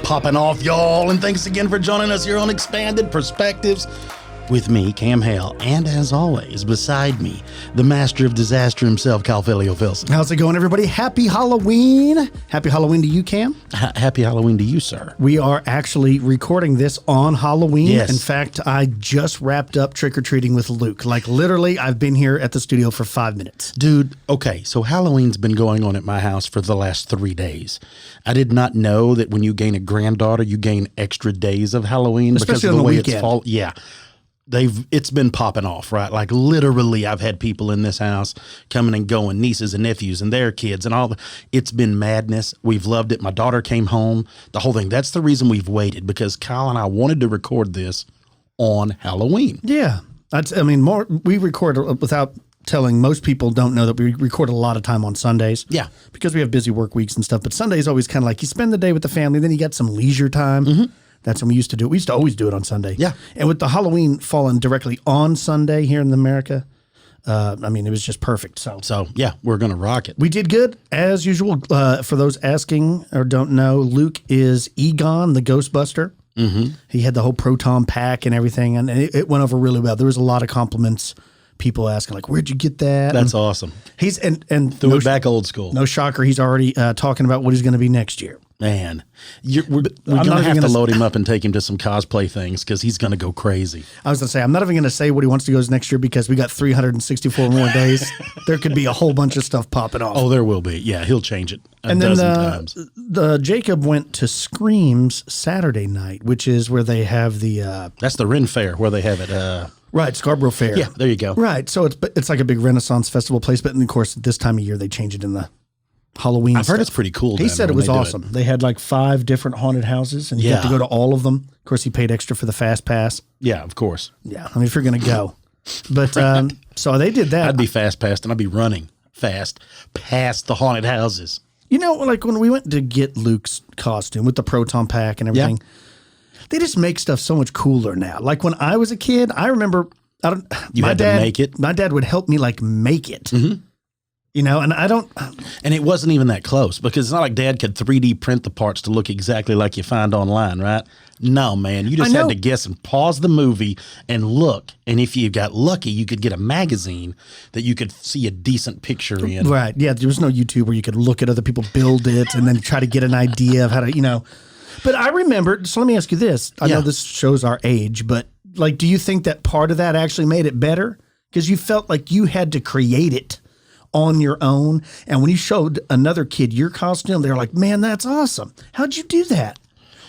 popping off, y'all? And thanks again for joining us here on Expanded Perspectives with me, Cam Hale, and as always, beside me, the master of disaster himself, Kyle Filson. How's it going, everybody? Happy Halloween. Happy Halloween to you, Cam. Happy Halloween to you, sir. We are actually recording this on Halloween. Yes. In fact, I just wrapped up trick-or-treating with Luke. Like, literally, I've been here at the studio for 5 minutes. Dude, okay, so Halloween's been going on at my house for the last 3 days. I did not know that when you gain a granddaughter, you gain extra days of Halloween. Especially because of on the way weekend. it's fall. Yeah. It's been popping off, right? Like literally I've had people in this house coming and going, nieces and nephews and their kids and all. It's been madness. We've loved it. My daughter came home, the whole thing. That's the reason we've waited, because Kyle and I wanted to record this on Halloween. Yeah. We record without telling. Most people don't know that we record a lot of time on Sundays. Yeah. Because we have busy work weeks and stuff. But Sunday's always kind of like you spend the day with the family, then you got some leisure time. Mm-hmm. That's when we used to do it. We used to always do it on Sunday. Yeah. And with the Halloween falling directly on Sunday here in America, it was just perfect. So yeah, we're going to rock it. We did good, as usual. For those asking or don't know, Luke is Egon, the Ghostbuster. Mm-hmm. He had the whole proton pack and everything, and it went over really well. There was a lot of compliments. People asking, like, where'd you get that? That's awesome. He's and Threw it back old school. No shocker. He's already talking about what he's going to be next year. Man, we're going to have to load him up and take him to some cosplay things because he's going to go crazy. I was going to say, I'm not even going to say what he wants to go next year because we got 364 more days. There could be a whole bunch of stuff popping off. Oh, there will be. Yeah, he'll change it a dozen times. Jacob went to Screams Saturday night, which is where they have the... That's the Ren Fair where they have it... Right, Scarborough Fair. Yeah, there you go. Right, so it's like a big Renaissance festival place, but of course, this time of year, they change it in the Halloween I've heard it's pretty cool. He said it was awesome. They had like 5 different haunted houses, and you got to go to all of them. Of course, he paid extra for the fast pass. Yeah, of course. Yeah, I mean, if you're going to go. But so they did that. I'd be fast passed, and I'd be running fast past the haunted houses. You know, like when we went to get Luke's costume with the proton pack and everything, they just make stuff so much cooler now. Like when I was a kid, I remember... You had to make it? My dad would help me like make it. Mm-hmm. You know, and I don't... And it wasn't even that close because it's not like Dad could 3D print the parts to look exactly like you find online, right? No, man. You just had to guess and pause the movie and look. And if you got lucky, you could get a magazine that you could see a decent picture in. Right. Yeah, there was no YouTube where you could look at other people build it and then try to get an idea of how to, you know... But I remember, so let me ask you this. I know this shows our age, but like, do you think that part of that actually made it better? Because you felt like you had to create it on your own. And when you showed another kid your costume, they were like, man, that's awesome. How'd you do that?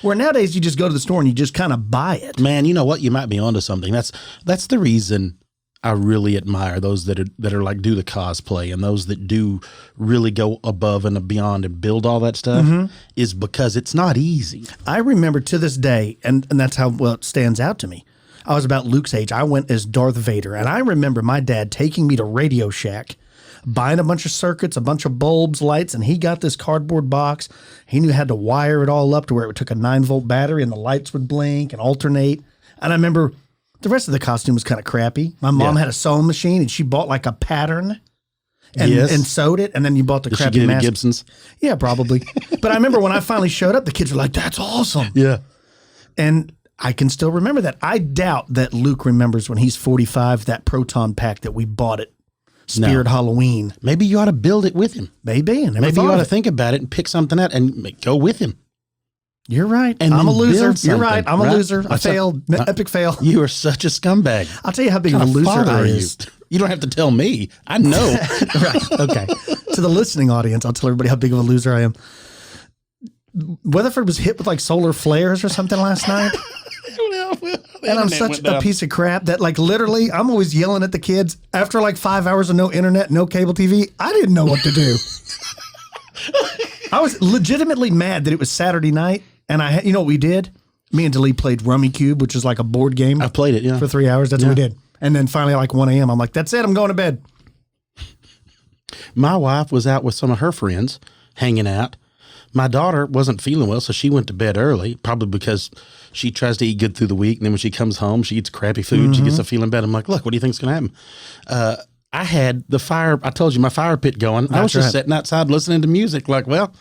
Where nowadays you just go to the store and you just kind of buy it. Man, you know what? You might be onto something. That's the reason I really admire those that are like do the cosplay and those that do really go above and beyond and build all that stuff is because it's not easy. I remember to this day, and that's how well it stands out to me. I was about Luke's age. I went as Darth Vader, and I remember my dad taking me to Radio Shack, buying a bunch of circuits, a bunch of bulbs, lights, and he got this cardboard box. He knew how to wire it all up to where it took a 9-volt battery and the lights would blink and alternate. And I remember... The rest of the costume was kind of crappy. My mom had a sewing machine, and she bought like a pattern and sewed it, and then you bought the crappy mask. Did she get mask. Gibson's? Yeah, probably. But I remember when I finally showed up, the kids were like, that's awesome. Yeah. And I can still remember that. I doubt that Luke remembers when he's 45, that proton pack that we bought at Spirit Halloween. Maybe you ought to build it with him. Maybe. Maybe you ought to think about it and pick something out and go with him. You're right. And I'm a loser. You're right. I'm a loser. I failed. Epic fail. You are such a scumbag. I'll tell you how big of a loser I is. You don't have to tell me. I know. Right. Okay. To the listening audience, I'll tell everybody how big of a loser I am. Weatherford was hit with like solar flares or something last night. And I'm such a piece of crap that like literally I'm always yelling at the kids after like 5 hours of no internet, no cable TV. I didn't know what to do. I was legitimately mad that it was Saturday night. And you know what we did? Me and Delee played Rummy Cube, which is like a board game. I played it, for 3 hours. That's what we did. And then finally, like 1 a.m., I'm like, that's it. I'm going to bed. My wife was out with some of her friends hanging out. My daughter wasn't feeling well, so she went to bed early, probably because she tries to eat good through the week. And then when she comes home, she eats crappy food. She gets a feeling bad. I'm like, look, what do you think's going to happen? I had the fire, I told you, my fire pit going. I was just sitting outside listening to music like, well,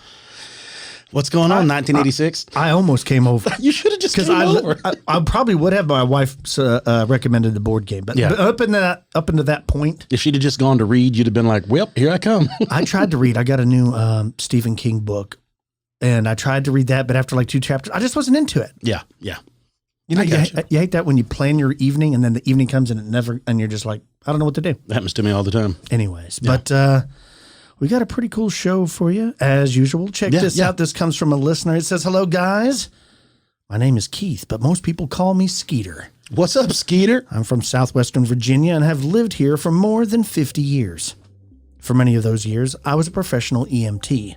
What's going on, 1986? I almost came over. You should have just came over. I probably would have. My wife recommended the board game, but Yeah. up into that point, If she'd have just gone to read, you'd have been like, well, here I come. I tried to read. I got a new Stephen King book, and I tried to read that, but after like 2 chapters, I just wasn't into it. Yeah, yeah. You know, I got you. you hate that when you plan your evening and then the evening comes and you're just like, I don't know what to do. That happens to me all the time. Anyways, but we got a pretty cool show for you as usual. Check this out. This comes from a listener. It says, "Hello, guys. My name is Keith, but most people call me Skeeter. What's up, Skeeter? I'm from southwestern Virginia and have lived here for more than 50 years. For many of those years, I was a professional EMT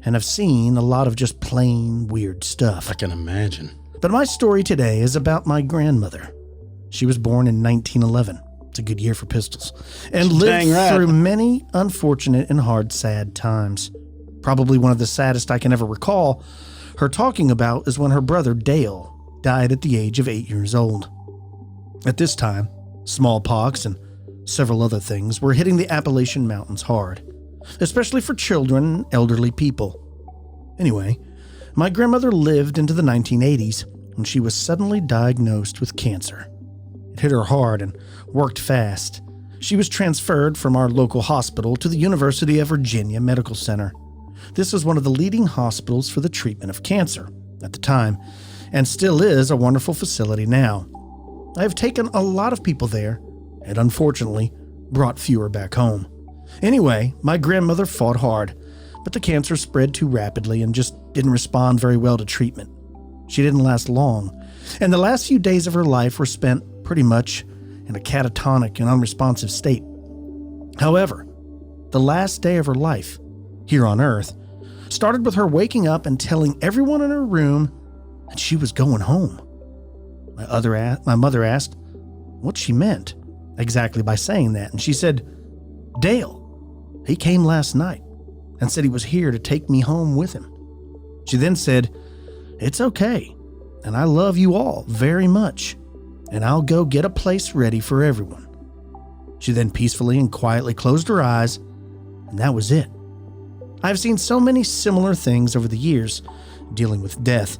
and have seen a lot of just plain weird stuff. I can imagine. But my story today is about my grandmother. She was born in 1911. It's a good year for pistols. And lived through many unfortunate and hard, sad times. Probably one of the saddest I can ever recall her talking about is when her brother Dale died at the age of 8 years old. At this time, smallpox and several other things were hitting the Appalachian Mountains hard, especially for children and elderly people. Anyway, my grandmother lived into the 1980s when she was suddenly diagnosed with cancer. It hit her hard and worked fast. She was transferred from our local hospital to the University of Virginia Medical Center. This was one of the leading hospitals for the treatment of cancer at the time, and still is a wonderful facility now. I have taken a lot of people there, and unfortunately, brought fewer back home. Anyway, my grandmother fought hard, but the cancer spread too rapidly and just didn't respond very well to treatment. She didn't last long, and the last few days of her life were spent pretty much in a catatonic and unresponsive state. However, the last day of her life, here on Earth, started with her waking up and telling everyone in her room that she was going home. My mother asked what she meant exactly by saying that, and she said, "Dale, he came last night and said he was here to take me home with him." She then said, "It's okay, and I love you all very much, and I'll go get a place ready for everyone." She then peacefully and quietly closed her eyes, and that was it. I've seen so many similar things over the years dealing with death.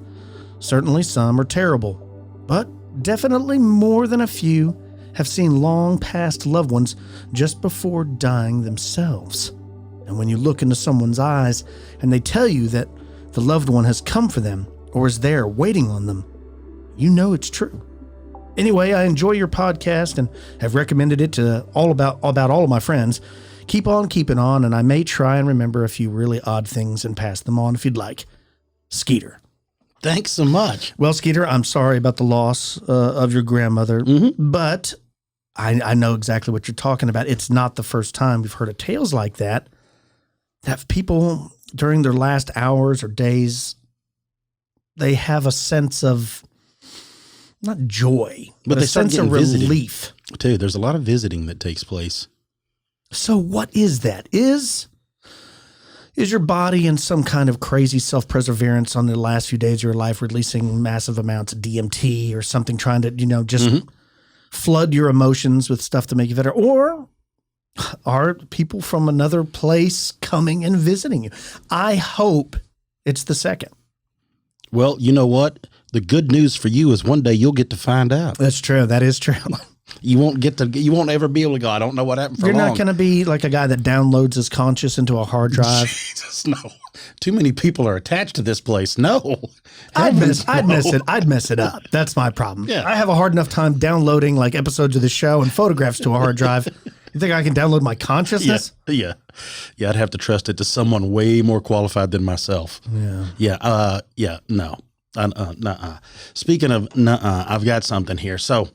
Certainly some are terrible, but definitely more than a few have seen long-past loved ones just before dying themselves. And when you look into someone's eyes and they tell you that the loved one has come for them or is there waiting on them, you know it's true. Anyway, I enjoy your podcast and have recommended it to all of my friends. Keep on keeping on, and I may try and remember a few really odd things and pass them on if you'd like. Skeeter. Thanks so much. Well, Skeeter, I'm sorry about the loss of your grandmother, but I know exactly what you're talking about. It's not the first time we've heard of tales like that people during their last hours or days, they have a sense of, not joy, but a sense of relief. Too, there's a lot of visiting that takes place. So what is that? Is your body in some kind of crazy self-perseverance on the last few days of your life, releasing massive amounts of DMT or something, trying to, just flood your emotions with stuff to make you better? Or are people from another place coming and visiting you? I hope it's the second. Well, you know what? The good news for you is one day you'll get to find out. That's true. That is true. You won't ever be able to go, I don't know what happened for You're long. not going to be like a guy that downloads his conscious into a hard drive. Jesus, no. Too many people are attached to this place. No. I'd mess it up. That's my problem. Yeah. I have a hard enough time downloading like episodes of the show and photographs to a hard drive. You think I can download my consciousness? Yeah. I'd have to trust it to someone way more qualified than myself. Yeah. No. Speaking of I've got something here. So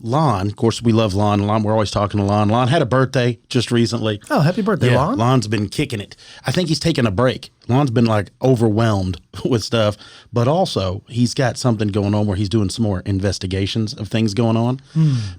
Lon, of course, we love Lon. We're always talking to Lon. Lon had a birthday just recently. Oh, happy birthday, Lon. Lon's been kicking it. I think he's taking a break. Lon's been like overwhelmed with stuff, but also he's got something going on where he's doing some more investigations of things going on.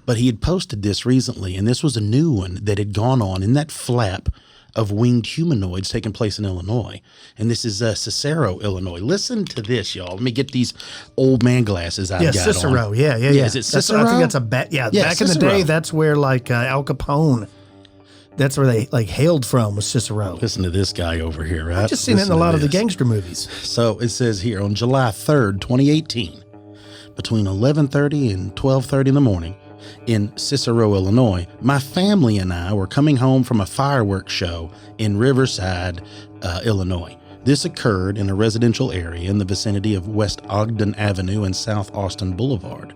But he had posted this recently, and this was a new one that had gone on in that flap of winged humanoids taking place in Illinois. And this is Cicero, Illinois. Listen to this, y'all. Let me get these old man glasses I've got Cicero. on. Yeah. Is it Cicero? I think that's back in Cicero. the day, that's where like Al Capone That's where they like hailed from, was Cicero. Listen to this guy over here, right? Just seen it in a lot of the gangster movies. So it says here, on July 3rd, 2018, between 11:30 and 12:30 in the morning in Cicero, Illinois, my family and I were coming home from a fireworks show in Riverside, Illinois. This occurred in a residential area in the vicinity of West Ogden Avenue and South Austin Boulevard.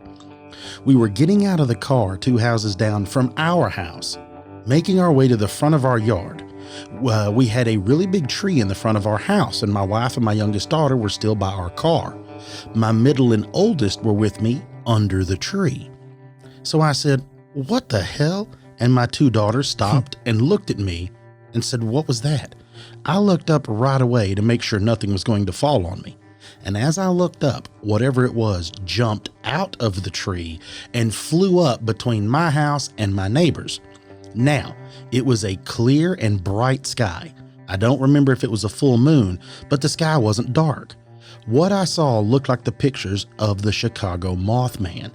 We were getting out of the car 2 houses down from our house, making our way to the front of our yard. We had a really big tree in the front of our house, and my wife and my youngest daughter were still by our car. My middle and oldest were with me under the tree. So I said, "What the hell?" And my 2 daughters stopped and looked at me and said, "What was that?" I looked up right away to make sure nothing was going to fall on me. And as I looked up, whatever it was jumped out of the tree and flew up between my house and my neighbor's. Now, it was a clear and bright sky. I don't remember if it was a full moon, but the sky wasn't dark. What I saw looked like the pictures of the Chicago Mothman.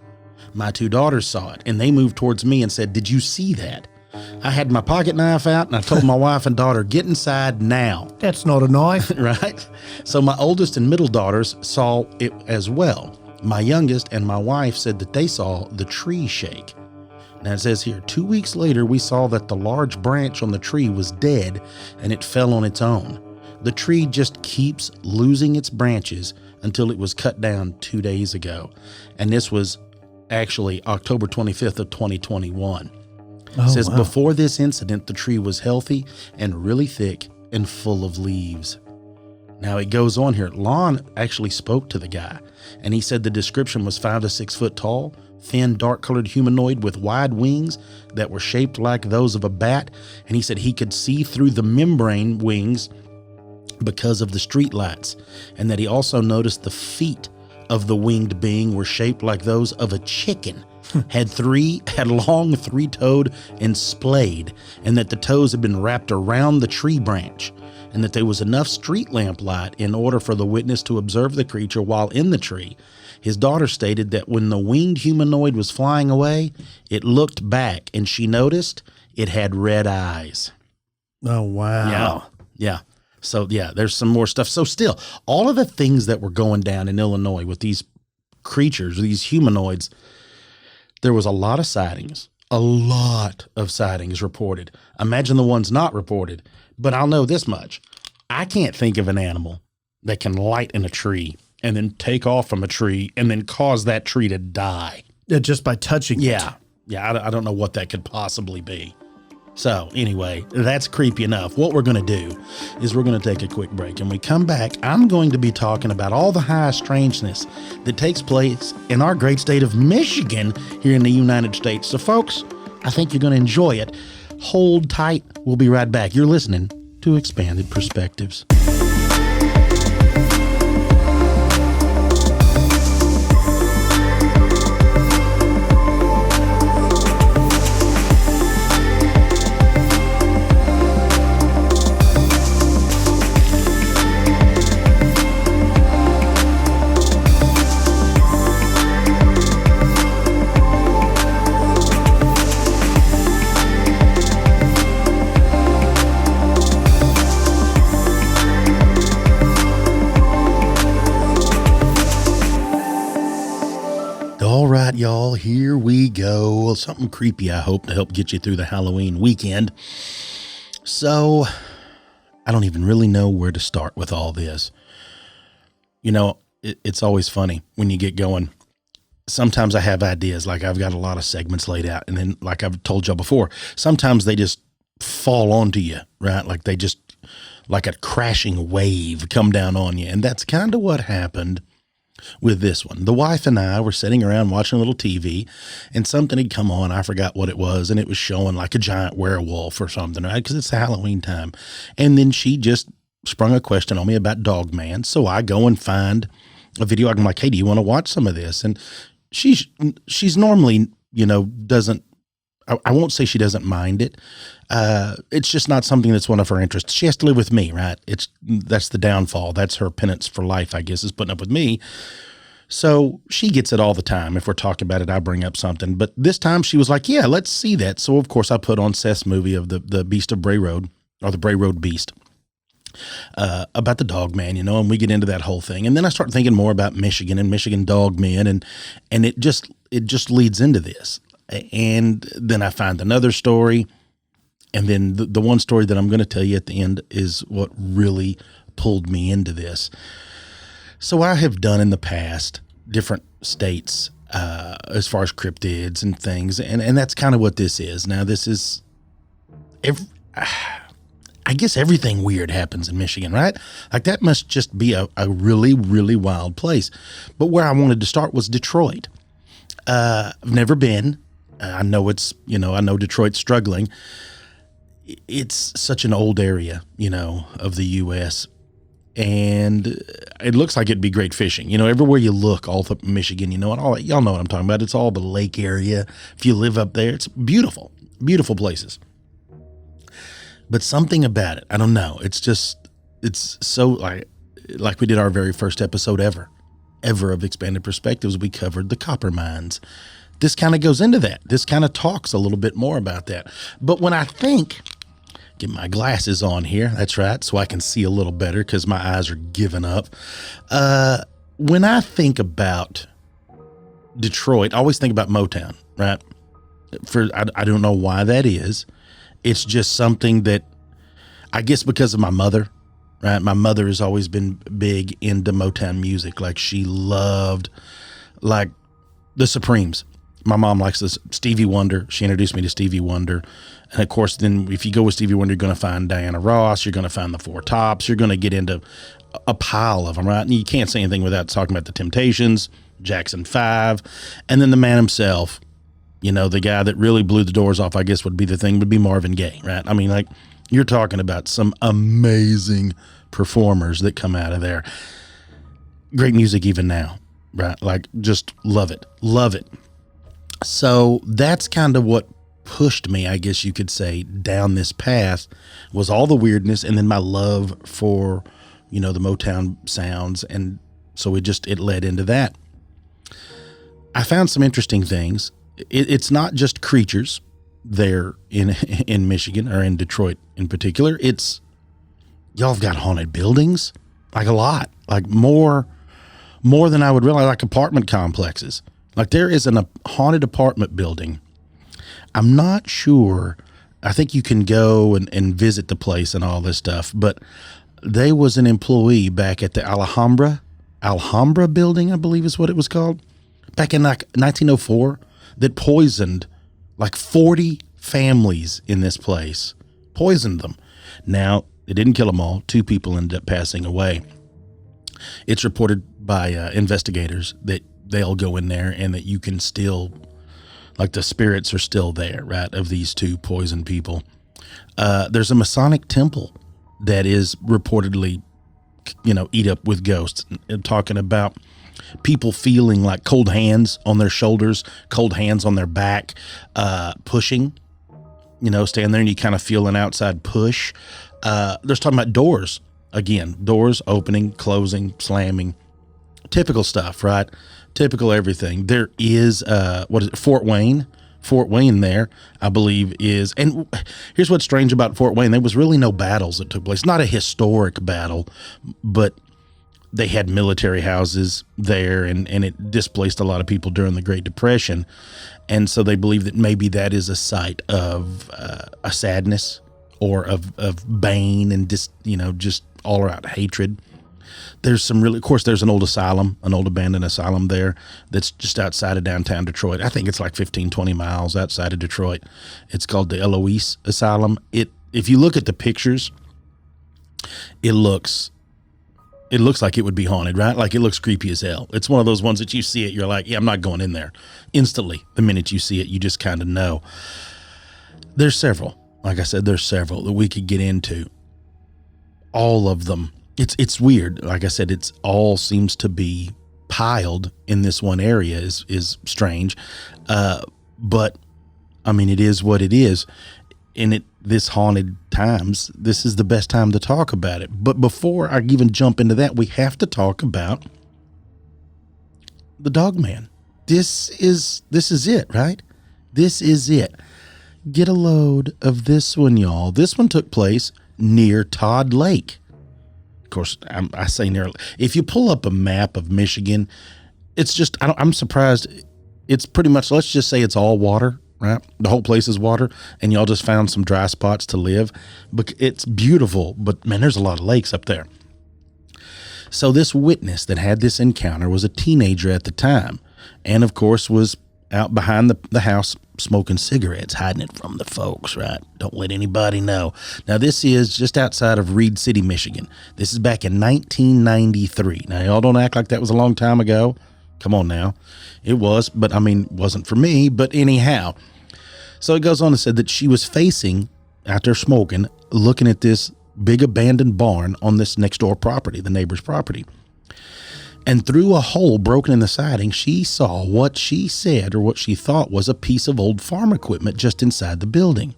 My 2 daughters saw it, and they moved towards me and said, "Did you see that?" I had my pocket knife out, and I told my wife and daughter, "Get inside now." That's not a knife. Right? So my oldest and middle daughters saw it as well. My youngest and my wife said that they saw the tree shake. Now it says here, 2 weeks later, we saw that the large branch on the tree was dead and it fell on its own. The tree just keeps losing its branches until it was cut down 2 days ago. And this was actually October 25th of 2021. It says, wow. Before this incident, the tree was healthy and really thick and full of leaves. Now it goes on here. Lon actually spoke to the guy, and he said the description was 5 to 6 foot tall, thin, dark-colored humanoid with wide wings that were shaped like those of a bat, and he said he could see through the membrane wings because of the street lights, and that he also noticed the feet of the winged being were shaped like those of a chicken, had long 3-toed and splayed, and that the toes had been wrapped around the tree branch, and that there was enough street lamp light in order for the witness to observe the creature while in the tree. His daughter stated that when the winged humanoid was flying away, it looked back and she noticed it had red eyes. Oh, wow. Yeah. So, yeah, there's some more stuff. So still, all of the things that were going down in Illinois with these creatures, these humanoids, there was a lot of sightings reported. Imagine the ones not reported. But I'll know this much. I can't think of an animal that can light in a tree and then take off from a tree and then cause that tree to die. Just by touching it. Yeah. I don't know what that could possibly be. So anyway, that's creepy enough. What we're going to do is we're going to take a quick break. And when we come back, I'm going to be talking about all the high strangeness that takes place in our great state of Michigan here in the United States. So folks, I think you're going to enjoy it. Hold tight. We'll be right back. You're listening to Expanded Perspectives. All right, y'all, here we go. Something creepy, I hope, to help get you through the Halloween weekend. So, I don't even really know where to start with all this. You know, it's always funny when you get going. Sometimes I have ideas, like I've got a lot of segments laid out, and then, like I've told y'all before, sometimes they just fall onto you, right? Like they just, like a crashing wave, come down on you. And that's kind of what happened with this one. The wife and I were sitting around watching a little TV, and something had come on. I forgot what it was, and it was showing like a giant werewolf or something, right? Because it's Halloween time. And then she just sprung a question on me about Dog Man. So I go and find a video. I'm like, hey, do you want to watch some of this? And she's normally, doesn't, I won't say she doesn't mind it. It's just not something that's one of her interests. She has to live with me, right? That's the downfall. That's her penance for life, I guess, is putting up with me. So she gets it all the time. If we're talking about it, I bring up something. But this time she was like, yeah, let's see that. So, of course, I put on Seth's movie of the Beast of Bray Road, or the Bray Road Beast, about the dog man, and we get into that whole thing. And then I start thinking more about Michigan and Michigan dog men. And it just leads into this. And then I find another story. And then the one story that I'm going to tell you at the end is what really pulled me into this. So I have done in the past different states as far as cryptids and things, and that's kind of what this is. Now, this is, I guess everything weird happens in Michigan, right? Like that must just be a really, really wild place. But where I wanted to start was Detroit. I've never been. I know I know Detroit's struggling. It's such an old area, of the U.S., and it looks like it'd be great fishing. Everywhere you look, all through Michigan, and all, y'all know what I'm talking about. It's all the lake area. If you live up there, it's beautiful, beautiful places. But something about it, I don't know. It's so like we did our very first episode ever of Expanded Perspectives. We covered the copper mines. This kind of goes into that. This kind of talks a little bit more about that. But when I think, get my glasses on here. That's right. So I can see a little better because my eyes are giving up. When I think about Detroit, I always think about Motown, right? I don't know why that is. It's just something that I guess because of my mother, right? My mother has always been big into Motown music. Like she loved like the Supremes. My mom likes this Stevie Wonder. She introduced me to Stevie Wonder. And of course, then if you go with Stevie Wonder, you're going to find Diana Ross. You're going to find the Four Tops. You're going to get into a pile of them, right? And you can't say anything without talking about the Temptations, Jackson 5, and then the man himself, the guy that really blew the doors off, I guess would be Marvin Gaye, right? I mean, like you're talking about some amazing performers that come out of there. Great music even now, right? Like just love it. Love it. So that's kind of what pushed me, I guess you could say, down this path was all the weirdness and then my love for, the Motown sounds. And so it led into that. I found some interesting things. It's not just creatures there in Michigan or in Detroit in particular. Y'all have got haunted buildings, like a lot, like more than I would realize, like apartment complexes. Like there is a haunted apartment building. I'm not sure. I think you can go and visit the place and all this stuff, but there was an employee back at the Alhambra building, I believe is what it was called, back in like 1904 that poisoned like 40 families in this place, poisoned them. Now, it didn't kill them all. 2 people ended up passing away. It's reported by investigators that they'll go in there and that you can still, like the spirits are still there, right, of these 2 poisoned people. There's a Masonic temple that is reportedly, eat up with ghosts. And talking about people feeling like cold hands on their shoulders, cold hands on their back, pushing, stand there and you kind of feel an outside push. There's talking about doors. Again, doors opening, closing, slamming. Typical stuff, right? Typical everything. There is, Fort Wayne? Fort Wayne there, I believe is, and here's what's strange about Fort Wayne. There was really no battles that took place. Not a historic battle, but they had military houses there and it displaced a lot of people during the Great Depression. And so they believe that maybe that is a site of a sadness or of bane and just all around hatred. There's there's an old abandoned asylum there that's just outside of downtown Detroit. I think it's like 15, 20 miles outside of Detroit. It's called the Eloise Asylum. If you look at the pictures, it looks like it would be haunted, right? Like it looks creepy as hell. It's one of those ones that you see it, you're like, yeah, I'm not going in there. Instantly, the minute you see it, you just kind of know. There's several. Like I said, there's several that we could get into. All of them. It's weird. Like I said, it's all seems to be piled in this one area is strange. But I mean, it is what it is. And this haunted times, this is the best time to talk about it. But before I even jump into that, we have to talk about the dog man. This is it, right? This is it. Get a load of this one, y'all. This one took place near Todd Lake. Of course, I say near. If you pull up a map of Michigan, it's just, I'm surprised. It's pretty much, let's just say it's all water, right? The whole place is water, and y'all just found some dry spots to live. But it's beautiful, but man, there's a lot of lakes up there. So this witness that had this encounter was a teenager at the time, and of course was out behind the house smoking cigarettes, hiding it from the folks, right? Don't let anybody know. Now, this is just outside of Reed City, Michigan. This is back in 1993. Now, y'all don't act like that was a long time ago. Come on now. It was, but I mean, wasn't for me, but anyhow. So it goes on and said that she was facing, out there smoking, looking at this big abandoned barn on this next door property, the neighbor's property. And through a hole broken in the siding, she saw what she said, or what she thought was, a piece of old farm equipment just inside the building.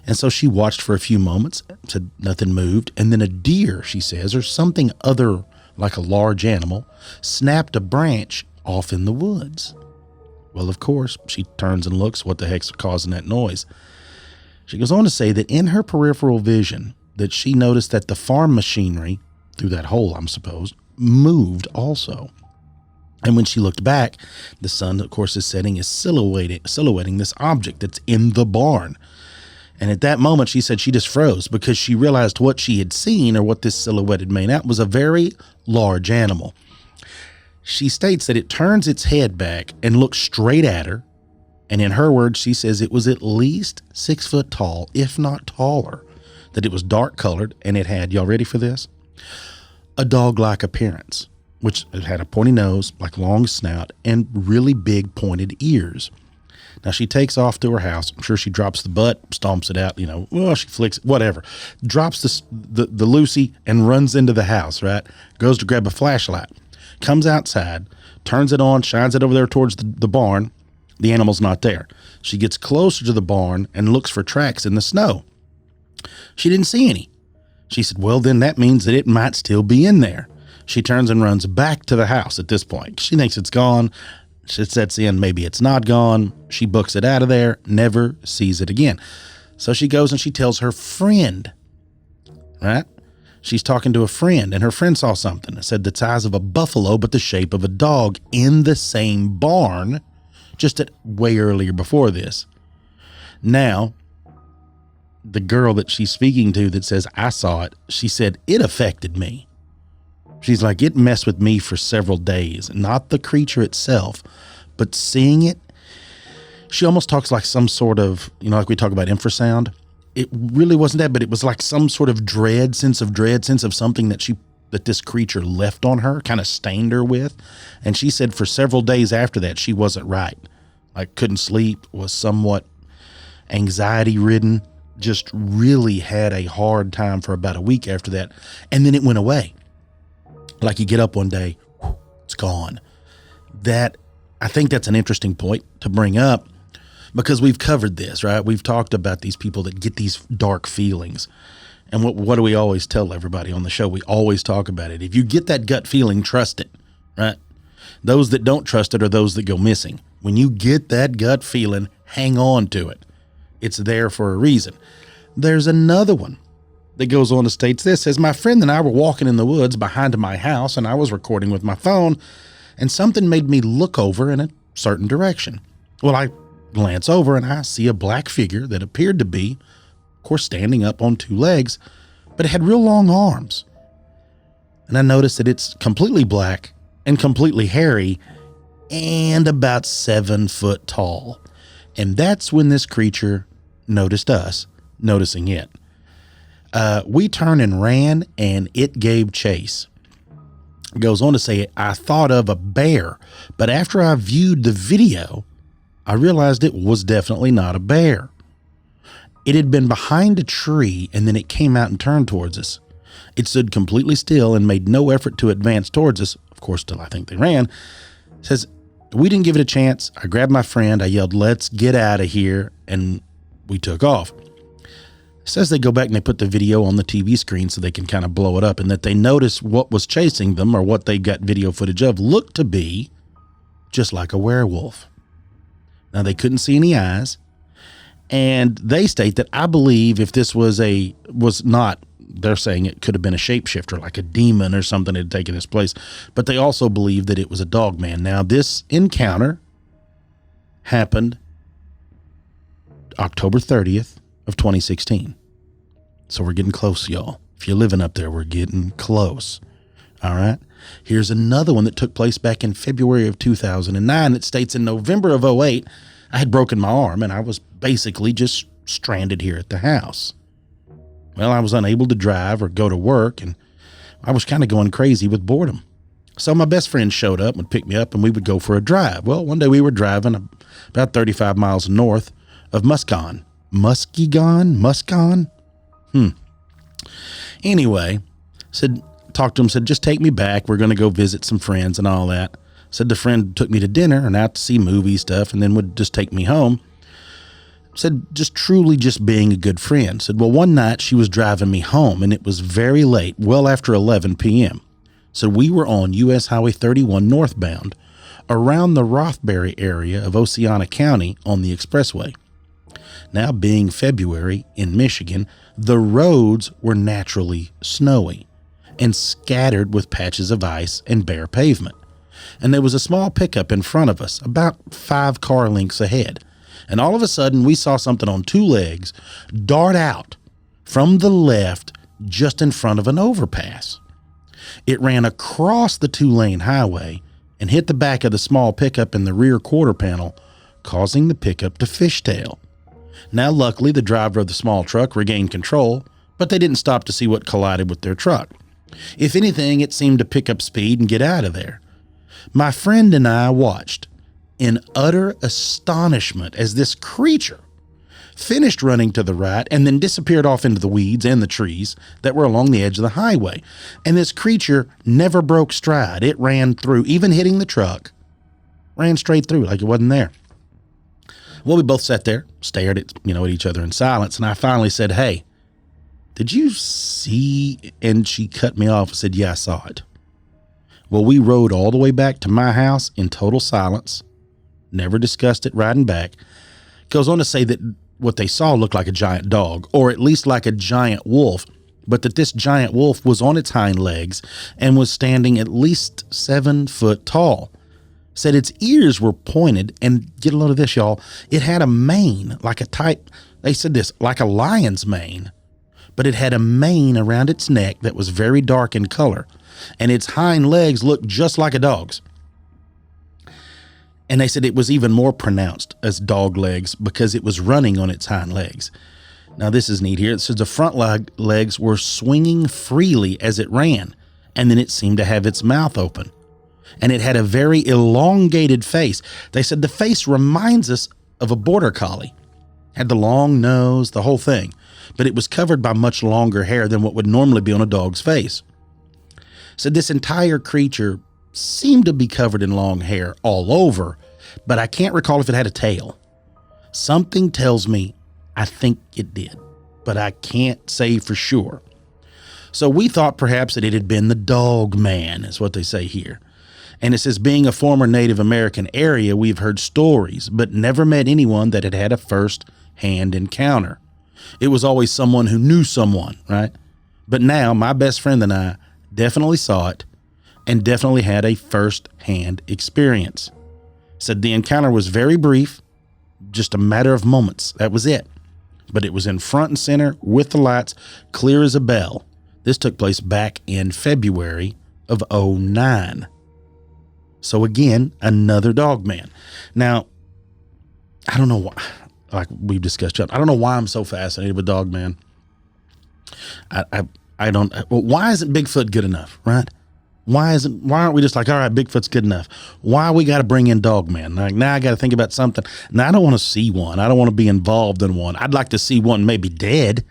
And so she watched for a few moments, said nothing moved, and then a deer, she says, or something other like a large animal, snapped a branch off in the woods. Well, of course, she turns and looks, what the heck's causing that noise? She goes on to say that in her peripheral vision, that she noticed that the farm machinery, through that hole, I'm supposed, moved also. And when she looked back, the sun, of course, is setting, is silhouetting this object that's in the barn. And at that moment, she said she just froze, because she realized what she had seen, or what this silhouette had made out, was a very large animal. She states that it turns its head back and looks straight at her. And in her words, she says it was at least 6 foot tall, if not taller, that it was dark colored, and it had, y'all ready for this? A dog-like appearance, which it had a pointy nose, like long snout, and really big pointed ears. Now, she takes off to her house. I'm sure she drops the butt, stomps it out, well, she flicks it, whatever. Drops the Lucy and runs into the house, right? Goes to grab a flashlight, comes outside, turns it on, shines it over there towards the barn. The animal's not there. She gets closer to the barn and looks for tracks in the snow. She didn't see any. She said, well, then that means that it might still be in there. She turns and runs back to the house at this point. She thinks it's gone. She sets in, maybe it's not gone. She books it out of there, never sees it again. So she goes and she tells her friend, right? She's talking to a friend, and her friend saw something. It said the size of a buffalo, but the shape of a dog, in the same barn, just way earlier before this. Now, the girl that she's speaking to that says, I saw it, she said, it affected me. She's like, it messed with me for several days. Not the creature itself, but seeing it. She almost talks like some sort of, like we talk about infrasound. It really wasn't that, but it was like some sort of sense of something that this creature left on her, kind of stained her with. And she said for several days after that, she wasn't right. Like, couldn't sleep, was somewhat anxiety ridden. Just really had a hard time for about a week after that. And then it went away. Like, you get up one day, it's gone. I think that's an interesting point to bring up, because we've covered this, right? We've talked about these people that get these dark feelings. And what do we always tell everybody on the show? We always talk about it. If you get that gut feeling, trust it, right? Those that don't trust it are those that go missing. When you get that gut feeling, hang on to it. It's there for a reason. There's another one that goes on to state this. Says, my friend and I were walking in the woods behind my house, and I was recording with my phone, and something made me look over in a certain direction. Well, I glance over and I see a black figure that appeared to be, of course, standing up on 2 legs, but it had real long arms. And I noticed that it's completely black and completely hairy and about 7 foot tall. And that's when this creature noticed us, noticing it. We turned and ran, and it gave chase. It goes on to say, I thought of a bear, but after I viewed the video, I realized it was definitely not a bear. It had been behind a tree, and then it came out and turned towards us. It stood completely still and made no effort to advance towards us, of course, till I think they ran. It says, we didn't give it a chance. I grabbed my friend. I yelled, let's get out of here. And we took off. It says they go back and they put the video on the TV screen so they can kind of blow it up, and that they notice what was chasing them, or what they got video footage of, looked to be just like a werewolf. Now, they couldn't see any eyes, and they state that I believe if this was not, they're saying it could have been a shapeshifter, like a demon or something that had taken his place, but they also believe that it was a dog man. Now, this encounter happened October 30th of 2016. So we're getting close, y'all. If you're living up there, we're getting close. All right. Here's another one that took place back in February of 2009 that states in November of '08, I had broken my arm and I was basically just stranded here at the house. Well, I was unable to drive or go to work, and I was kind of going crazy with boredom. So my best friend showed up and would pick me up, and we would go for a drive. Well, one day we were driving about 35 miles north of Muskegon. Anyway, talked to him, said, just take me back. We're going to go visit some friends and all that. Said the friend took me to dinner and out to see movie stuff, and then would just take me home. Said, just being a good friend. Said, well, one night she was driving me home, and it was very late, well after 11 p.m. So we were on U.S. Highway 31 northbound around the Rothbury area of Oceana County on the expressway. Now, being February in Michigan, the roads were naturally snowy and scattered with patches of ice and bare pavement. And there was a small pickup in front of us, about 5 car lengths ahead. And all of a sudden, we saw something on 2 legs dart out from the left just in front of an overpass. It ran across the 2-lane highway and hit the back of the small pickup in the rear quarter panel, causing the pickup to fishtail. Now, luckily, the driver of the small truck regained control, but they didn't stop to see what collided with their truck. If anything, it seemed to pick up speed and get out of there. My friend and I watched in utter astonishment as this creature finished running to the right and then disappeared off into the weeds and the trees that were along the edge of the highway. And this creature never broke stride. It ran through, even hitting the truck, ran straight through like it wasn't there. Well, we both sat there, stared at each other in silence, and I finally said, hey, did you see? And she cut me off and said, yeah, I saw it. Well, we rode all the way back to my house in total silence, never discussed it riding back. Goes on to say that what they saw looked like a giant dog, or at least like a giant wolf, but that this giant wolf was on its hind legs and was standing at least 7 foot tall. Said its ears were pointed, and get a load of this, y'all, it had a mane, they said this, like a lion's mane, but it had a mane around its neck that was very dark in color, and its hind legs looked just like a dog's. And they said it was even more pronounced as dog legs because it was running on its hind legs. Now, this is neat here. It says the front legs were swinging freely as it ran, and then it seemed to have its mouth open. And it had a very elongated face. They said the face reminds us of a border collie. Had the long nose, the whole thing, but it was covered by much longer hair than what would normally be on a dog's face. Said this entire creature seemed to be covered in long hair all over, but I can't recall if it had a tail. Something tells me I think it did, but I can't say for sure. So we thought perhaps that it had been the dog man, is what they say here. And it says, being a former Native American area, we've heard stories, but never met anyone that had had a first-hand encounter. It was always someone who knew someone, right? But now my best friend and I definitely saw it and definitely had a first-hand experience. Said the encounter was very brief, just a matter of moments. That was it. But it was in front and center with the lights, clear as a bell. This took place back in February of '09. So again, another dog man. Now, I don't know why, like we've discussed, I don't know why I'm so fascinated with dog man. I don't, well, why isn't Bigfoot good enough, right? Why aren't we just like, all right, Bigfoot's good enough? Why we got to bring in dog man? Like now I got to think about something. Now I don't want to see one. I don't want to be involved in one. I'd like to see one maybe dead.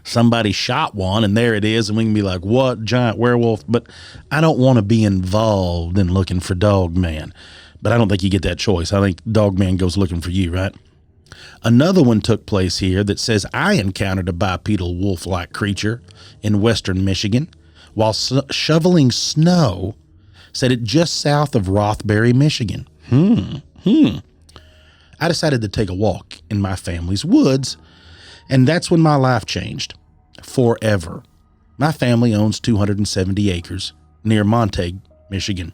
Somebody shot one and there it is. And we can be like, what giant werewolf? But I don't want to be involved in looking for dog man. But I don't think you get that choice. I think dog man goes looking for you, right? Another one took place here that says I encountered a bipedal wolf-like creature in western Michigan while shoveling snow, said it just south of Rothbury, Michigan. I decided to take a walk in my family's woods, and that's when my life changed forever. My family owns 270 acres near Montague, Michigan.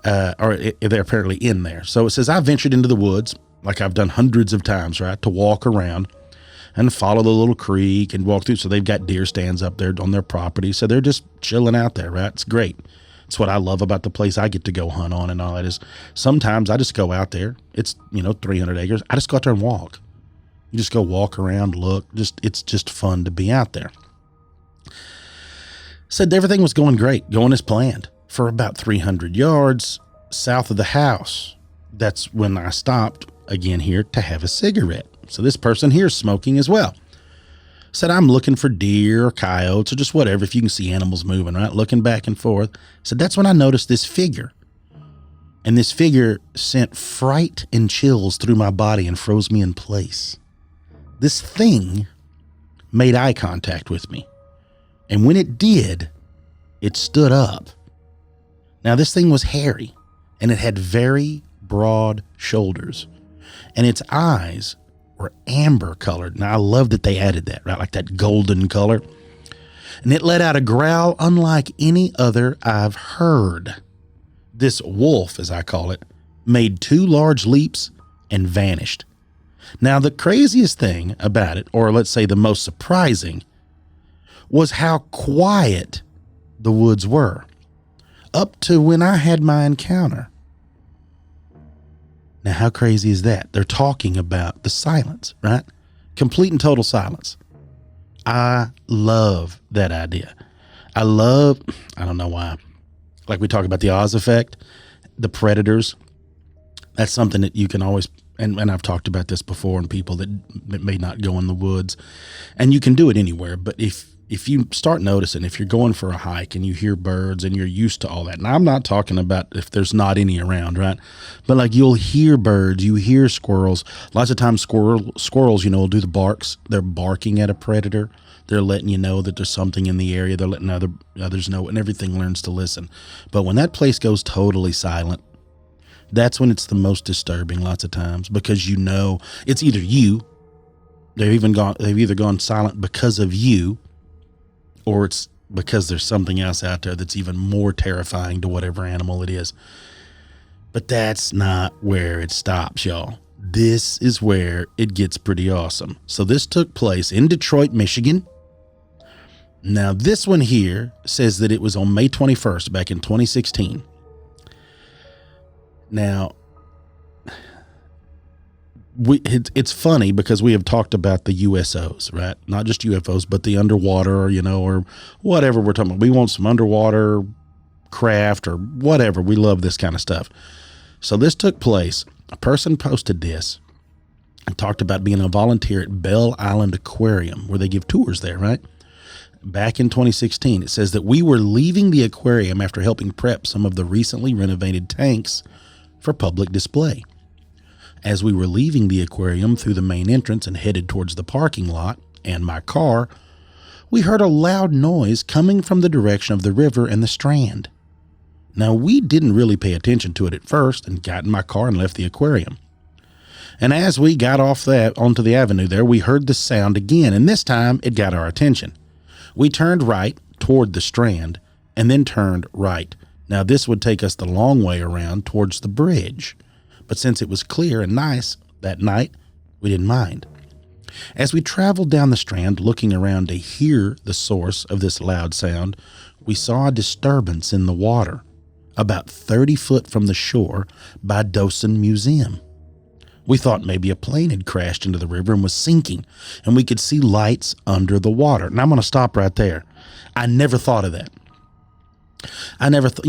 They're apparently in there. So it says, I ventured into the woods like I've done hundreds of times, right, to walk around and follow the little creek and walk through. So they've got deer stands up there on their property. So they're just chilling out there, right? It's great. It's what I love about the place I get to go hunt on and all that is sometimes I just go out there. It's, 300 acres. I just go out there and walk. You just go walk around, look. It's just fun to be out there. Said everything was going great, going as planned. For about 300 yards south of the house, that's when I stopped again here to have a cigarette. So this person here is smoking as well. Said, I'm looking for deer or coyotes or just whatever, if you can see animals moving, right? Looking back and forth. Said, that's when I noticed this figure. And this figure sent fright and chills through my body and froze me in place. This thing made eye contact with me. And when it did, it stood up. Now, this thing was hairy, and it had very broad shoulders, and its eyes were amber colored. Now, I love that they added that, right? Like that golden color. And it let out a growl unlike any other I've heard. This wolf, as I call it, made 2 large leaps and vanished. Now, the craziest thing about it, or let's say the most surprising, was how quiet the woods were up to when I had my encounter. Now, how crazy is that? They're talking about the silence, right? Complete and total silence. I love that idea. I don't know why. Like we talk about the Oz effect, the predators. That's something that you can always, and I've talked about this before, and people that may not go in the woods, and you can do it anywhere. But if you start noticing, if you're going for a hike and you hear birds and you're used to all that, and I'm not talking about if there's not any around, right? But like you'll hear birds, you hear squirrels. Lots of times squirrels, will do the barks. They're barking at a predator. They're letting you know that there's something in the area. They're letting others know, and everything learns to listen. But when that place goes totally silent, that's when it's the most disturbing lots of times, because it's either you. They've either gone silent because of you, or it's because there's something else out there that's even more terrifying to whatever animal it is. But that's not where it stops, y'all. This is where it gets pretty awesome. So this took place in Detroit, Michigan. Now, this one here says that it was on May 21st back in 2016. Now, it's funny because we have talked about the USOs, right? Not just UFOs, but the underwater, or whatever we're talking about. We want some underwater craft or whatever. We love this kind of stuff. So this took place. A person posted this and talked about being a volunteer at Bell Island Aquarium, where they give tours there, right? Back in 2016, it says that we were leaving the aquarium after helping prep some of the recently renovated tanks for public display. As we were leaving the aquarium through the main entrance and headed towards the parking lot and my car, we heard a loud noise coming from the direction of the river and the Strand. Now, we didn't really pay attention to it at first and got in my car and left the aquarium. And as we got onto the avenue there, we heard the sound again, and this time it got our attention. We turned right toward the Strand and then turned right. Now, this would take us the long way around towards the bridge. But since it was clear and nice that night, we didn't mind. As we traveled down the Strand looking around to hear the source of this loud sound, we saw a disturbance in the water about 30 foot from the shore by Dawson Museum. We thought maybe a plane had crashed into the river and was sinking, and we could see lights under the water. And I'm going to stop right there. I never thought of that. I never thought,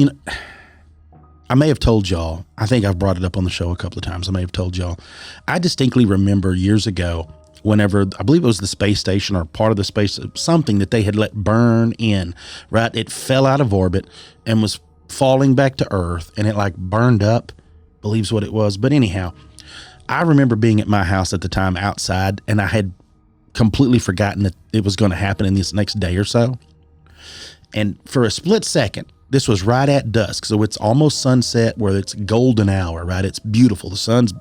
I may have told y'all, I think I've brought it up on the show a couple of times. I may have told y'all, I distinctly remember years ago, whenever, I believe it was the space station or part of the space, something that they had let burn in, right? It fell out of orbit and was falling back to Earth, and it like burned up, believes what it was. But anyhow, I remember being at my house at the time outside, and I had completely forgotten that it was going to happen in this next day or so. And for a split second, This was right at dusk, so it's almost sunset where it's golden hour, right? It's beautiful. The sun's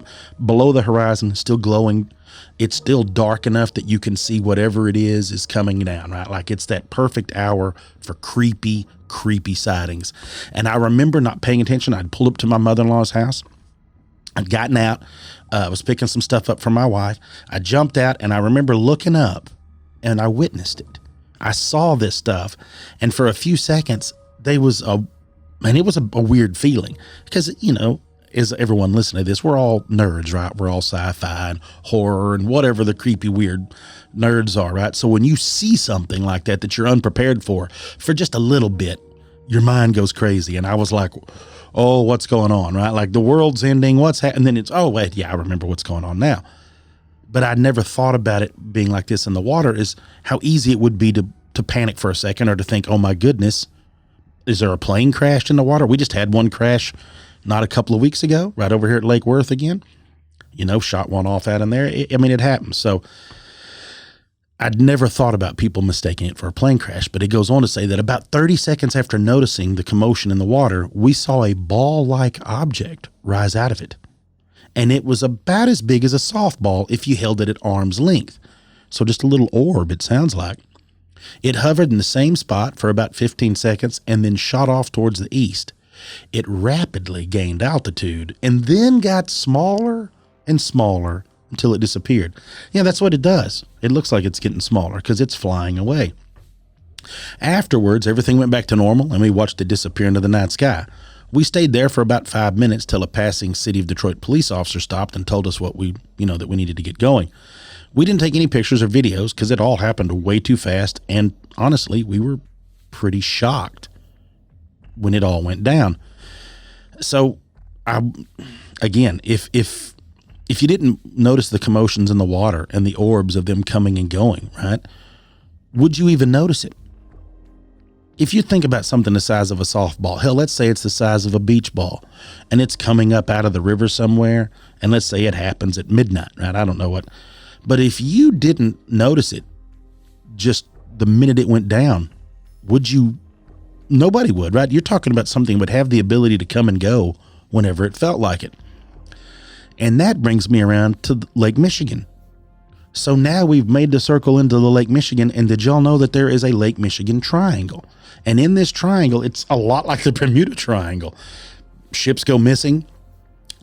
below the horizon, still glowing. It's still dark enough that you can see whatever it is coming down, right? Like it's that perfect hour for creepy sightings. And I remember not paying attention. I'd pulled up to my mother-in-law's house. I'd gotten out. I was picking some stuff up for my wife. I jumped out, and I remember looking up, and I witnessed it. I saw this stuff, and for a few seconds, it was a weird feeling because, as everyone listening to this, we're all nerds, right? We're all sci-fi and horror and whatever the creepy, weird nerds are, right? So when you see something like that you're unprepared for just a little bit, your mind goes crazy. And I was like, oh, what's going on, right? Like the world's ending, what's happening? And then it's, oh, wait, yeah, I remember what's going on now. But I never thought about it being like this in the water, is how easy it would be to panic for a second or to think, oh my goodness, is there a plane crashed in the water? We just had one crash not a couple of weeks ago, right over here at Lake Worth again. Shot one off out in there. It happens. So I'd never thought about people mistaking it for a plane crash, but it goes on to say that about 30 seconds after noticing the commotion in the water, we saw a ball-like object rise out of it. And it was about as big as a softball if you held it at arm's length. So just a little orb, it sounds like. It hovered in the same spot for about 15 seconds and then shot off towards the east. It rapidly gained altitude and then got smaller and smaller until it disappeared. Yeah, that's what it does. It looks like it's getting smaller because it's flying away. Afterwards, everything went back to normal and we watched it disappear into the night sky. We stayed there for about 5 minutes till a passing City of Detroit police officer stopped and told us that we needed to get going. We didn't take any pictures or videos because it all happened way too fast, and honestly, we were pretty shocked when it all went down. So, again, if you didn't notice the commotions in the water and the orbs of them coming and going, right, would you even notice it? If you think about something the size of a softball, hell, let's say it's the size of a beach ball, and it's coming up out of the river somewhere, and let's say it happens at midnight, right? I don't know what. But if you didn't notice it just the minute it went down, would you? Nobody would, right? You're talking about something that would have the ability to come and go whenever it felt like it. And that brings me around to Lake Michigan. So now we've made the circle into the Lake Michigan, and did y'all know that there is a Lake Michigan triangle? And in this triangle, it's a lot like the Bermuda Triangle. Ships go missing.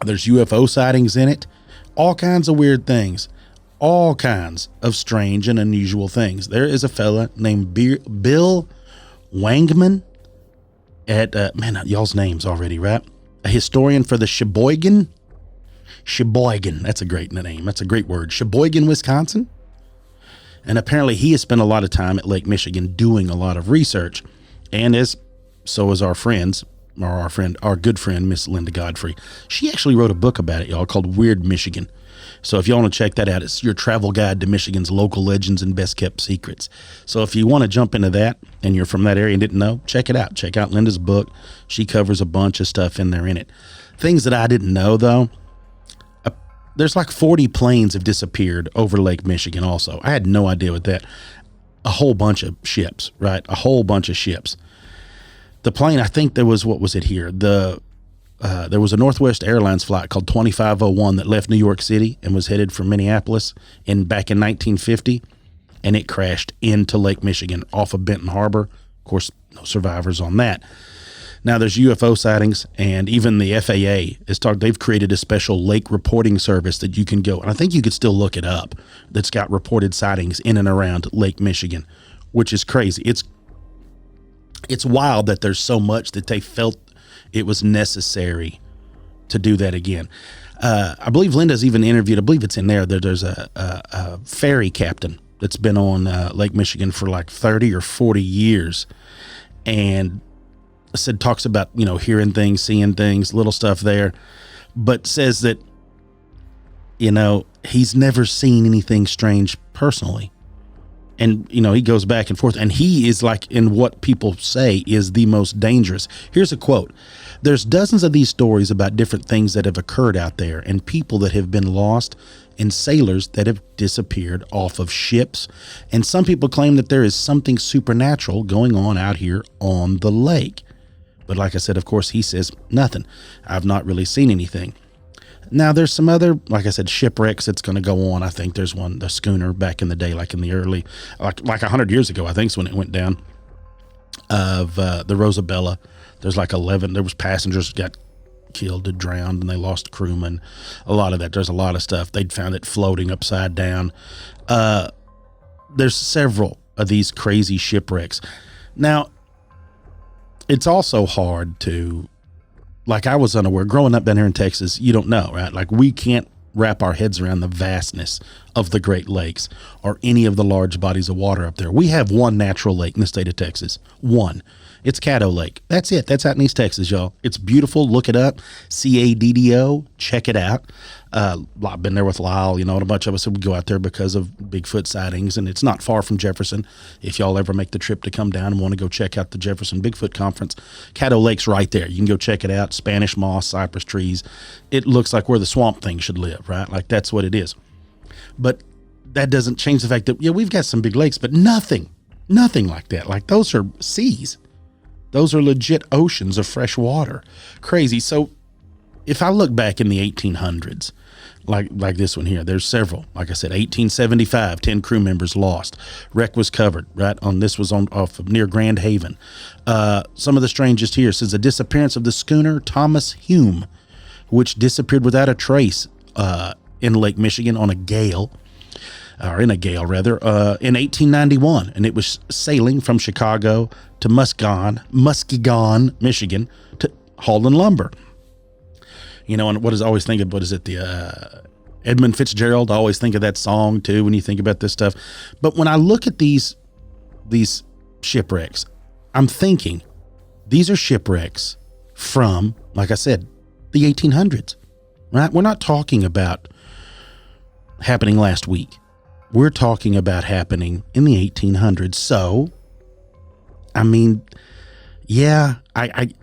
There's UFO sightings in it. All kinds of weird things. All kinds of strange and unusual things. There is a fella named Bill Wangman at, y'all's names already, right? A historian for the Sheboygan, that's a great name. That's a great word. Sheboygan, Wisconsin. And apparently he has spent a lot of time at Lake Michigan doing a lot of research. And so is our good friend, Miss Linda Godfrey. She actually wrote a book about it, y'all, called Weird Michigan. So if you want to check that out, it's your travel guide to Michigan's local legends and best kept secrets. So if you want to jump into that and you're from that area and didn't know, check it out. Check out Linda's book. She covers a bunch of stuff in it. Things that I didn't know, though. There's like 40 planes have disappeared over Lake Michigan also. I had no idea what that. A whole bunch of ships, right? A whole bunch of ships. The plane, I think there was, what was it here? There was a Northwest Airlines flight called 2501 that left New York City and was headed for Minneapolis back in 1950, and it crashed into Lake Michigan off of Benton Harbor. Of course, no survivors on that. Now there's UFO sightings, and even the FAA they've created a special lake reporting service that you can go, and I think you could still look it up, that's got reported sightings in and around Lake Michigan, which is crazy. It's wild that there's so much that they felt it was necessary to do that again. I believe Linda's even interviewed, I believe it's in there, that there's a ferry captain that's been on Lake Michigan for like 30 or 40 years, and talks about, hearing things, seeing things, little stuff there, but says that, he's never seen anything strange personally. And, he goes back and forth, and he is like, in what people say is the most dangerous. Here's a quote. There's dozens of these stories about different things that have occurred out there, and people that have been lost, and sailors that have disappeared off of ships. And some people claim that there is something supernatural going on out here on the lake. But like I said, of course, he says nothing. I've not really seen anything. Now, there's some other, like I said, shipwrecks that's going to go on. I think there's one, the schooner back in the day, like in the early, like 100 years ago, I think is when it went down, of the Rosabella. There's like 11, there was passengers got killed and drowned, and they lost crewmen. A lot of that. There's a lot of stuff. They'd found it floating upside down. There's several of these crazy shipwrecks. Now, it's also hard to, like, I was unaware growing up down here in Texas. You don't know, right? Like, we can't wrap our heads around the vastness of the Great Lakes or any of the large bodies of water up there. We have one natural lake in the state of Texas. One. It's Caddo Lake. That's it. That's out in East Texas, y'all. It's beautiful. Look it up. CADDO. Check it out. I've been there with Lyle, and a bunch of us would go out there because of Bigfoot sightings, and it's not far from Jefferson. If y'all ever make the trip to come down and want to go check out the Jefferson Bigfoot Conference, Caddo Lake's right there. You can go check it out. Spanish moss, cypress trees. It looks like where the swamp thing should live, right? Like, that's what it is. But that doesn't change the fact that, we've got some big lakes, but nothing like that. Like, those are seas. Those are legit oceans of fresh water. Crazy. So if I look back in the 1800s, like this one here, there's several. Like I said, 1875, 10 crew members lost. Wreck was covered, right? This was off of near Grand Haven. Some of the strangest here says the disappearance of the schooner Thomas Hume, which disappeared without a trace in Lake Michigan on a gale. Or in a gale, rather, in 1891. And it was sailing from Chicago to Muskegon, Michigan, to hauling lumber. And what is I always think of, what is it, the Edmund Fitzgerald? I always think of that song, too, when you think about this stuff. But when I look at these shipwrecks, I'm thinking these are shipwrecks from, like I said, the 1800s, right? We're not talking about happening last week. We're talking about happening in the 1800s. So, I mean, yeah, I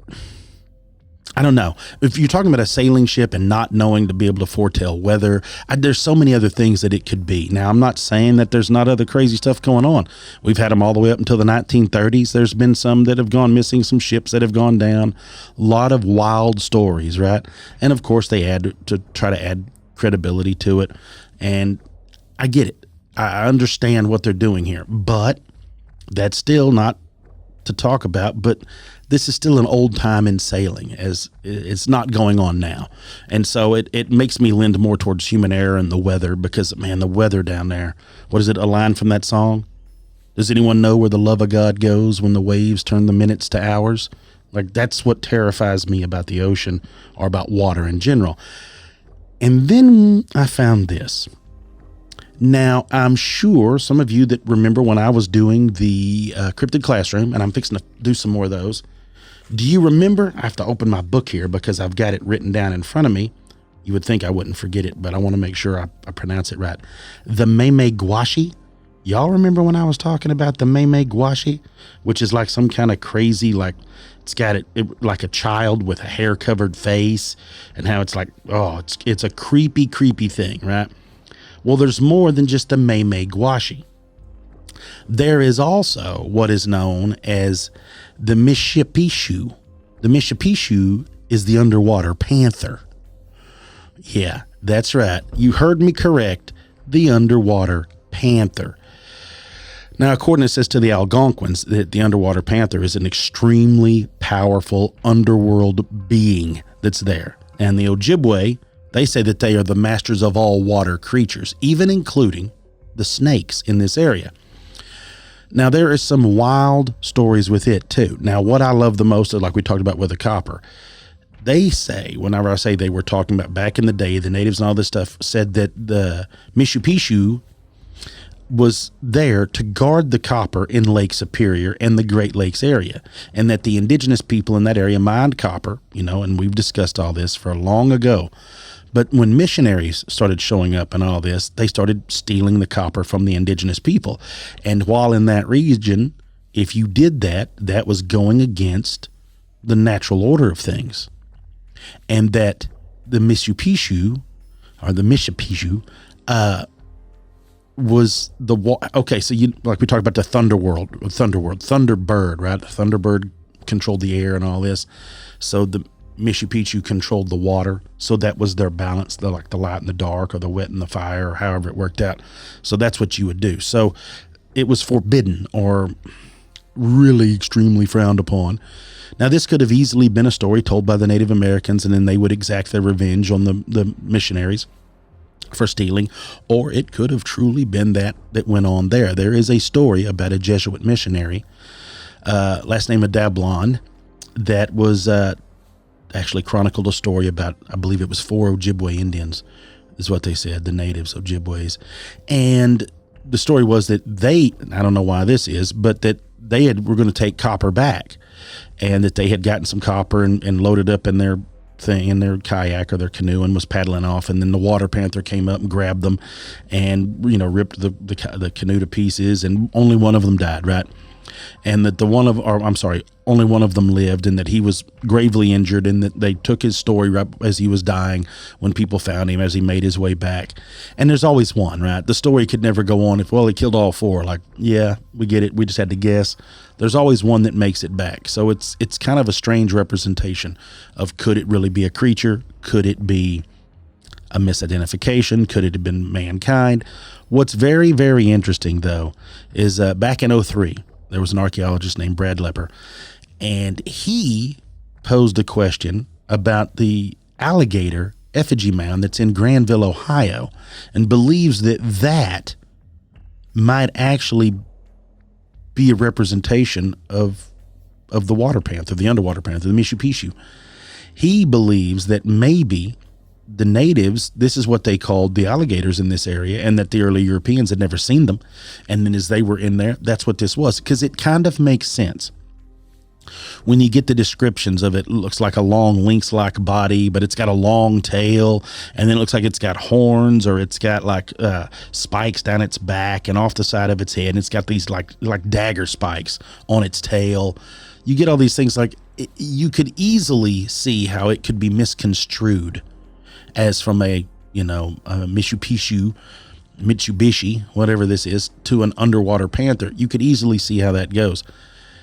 don't know. If you're talking about a sailing ship and not knowing to be able to foretell weather, there's so many other things that it could be. Now, I'm not saying that there's not other crazy stuff going on. We've had them all the way up until the 1930s. There's been some that have gone missing, some ships that have gone down. A lot of wild stories, right? And, of course, they try to add credibility to it. And I get it. I understand what they're doing here, but that's still not to talk about. But this is still an old time in sailing, as it's not going on now. And so it makes me lean more towards human error and the weather, because, man, the weather down there, what is it, a line from that song? Does anyone know where the love of God goes when the waves turn the minutes to hours? Like, that's what terrifies me about the ocean, or about water in general. And then I found this. Now, I'm sure some of you that remember when I was doing the cryptid classroom, and I'm fixing to do some more of those. Do you remember? I have to open my book here because I've got it written down in front of me. You would think I wouldn't forget it, but I want to make sure I pronounce it right. The Meme Gouache. Y'all remember when I was talking about the Meme Gouache, which is like some kind of crazy, like, it's got it like a child with a hair-covered face, and how it's like, it's a creepy, creepy thing, right? Well, there's more than just a Meme Gouache. There is also what is known as the Mishipishu. The Mishipishu is the underwater panther. Yeah, that's right. You heard me correct. The underwater panther. Now, according, it says to the Algonquins that the underwater panther is an extremely powerful underworld being that's there. And the Ojibwe, they say that they are the masters of all water creatures, even including the snakes in this area. Now, there is some wild stories with it, too. Now, what I love the most, like we talked about with the copper, they say, whenever I say they were talking about back in the day, the natives and all this stuff, said that the Mishipishu was there to guard the copper in Lake Superior and the Great Lakes area, and that the indigenous people in that area mined copper, and we've discussed all this for long ago. But when missionaries started showing up and all this, they started stealing the copper from the indigenous people. And while in that region, if you did that, that was going against the natural order of things. And that the Mishipishu, was so you, like we talked about the Thunderbird, right? The Thunderbird controlled the air and all this. So the Machu Picchu controlled the water. So that was their balance, the light and the dark, or the wet and the fire, or however it worked out. So that's what you would do. So it was forbidden or really extremely frowned upon. Now, this could have easily been a story told by the Native Americans, and then they would exact their revenge on the missionaries for stealing, or it could have truly been that went on there. There is a story about a Jesuit missionary, last name of Dablon, that was actually chronicled a story about, I believe it was 4 Ojibwe Indians, is what they said, the natives Ojibways. And the story was that I don't know why this is, but that were going to take copper back, and that they had gotten some copper and loaded up in their kayak or their canoe and was paddling off, and then the water panther came up and grabbed them and ripped the canoe to pieces, and only one of them died, right? And that only one of them lived, and that he was gravely injured, and that they took his story right as he was dying when people found him as he made his way back. And there's always one, right? The story could never go on if, well, he killed all 4. Like, yeah, we get it. We just had to guess. There's always one that makes it back. So it's kind of a strange representation of, could it really be a creature? Could it be a misidentification? Could it have been mankind? What's very, very interesting, though, is back in 2003, there was an archaeologist named Brad Lepper, and he posed a question about the alligator effigy mound that's in Granville, Ohio, and believes that might actually be a representation of the water panther, the underwater panther, the Machu Picchu. He believes that maybe the natives, this is what they called the alligators in this area, and that the early Europeans had never seen them. And then as they were in there, that's what this was, because it kind of makes sense. When you get the descriptions of it, it looks like a long lynx-like body, but it's got a long tail, and then it looks like it's got horns, or it's got like spikes down its back and off the side of its head, and it's got these like dagger spikes on its tail. You get all these things, like you could easily see how it could be misconstrued as from a Machu Picchu, Mitsubishi, whatever this is, to an underwater panther. You could easily see how that goes.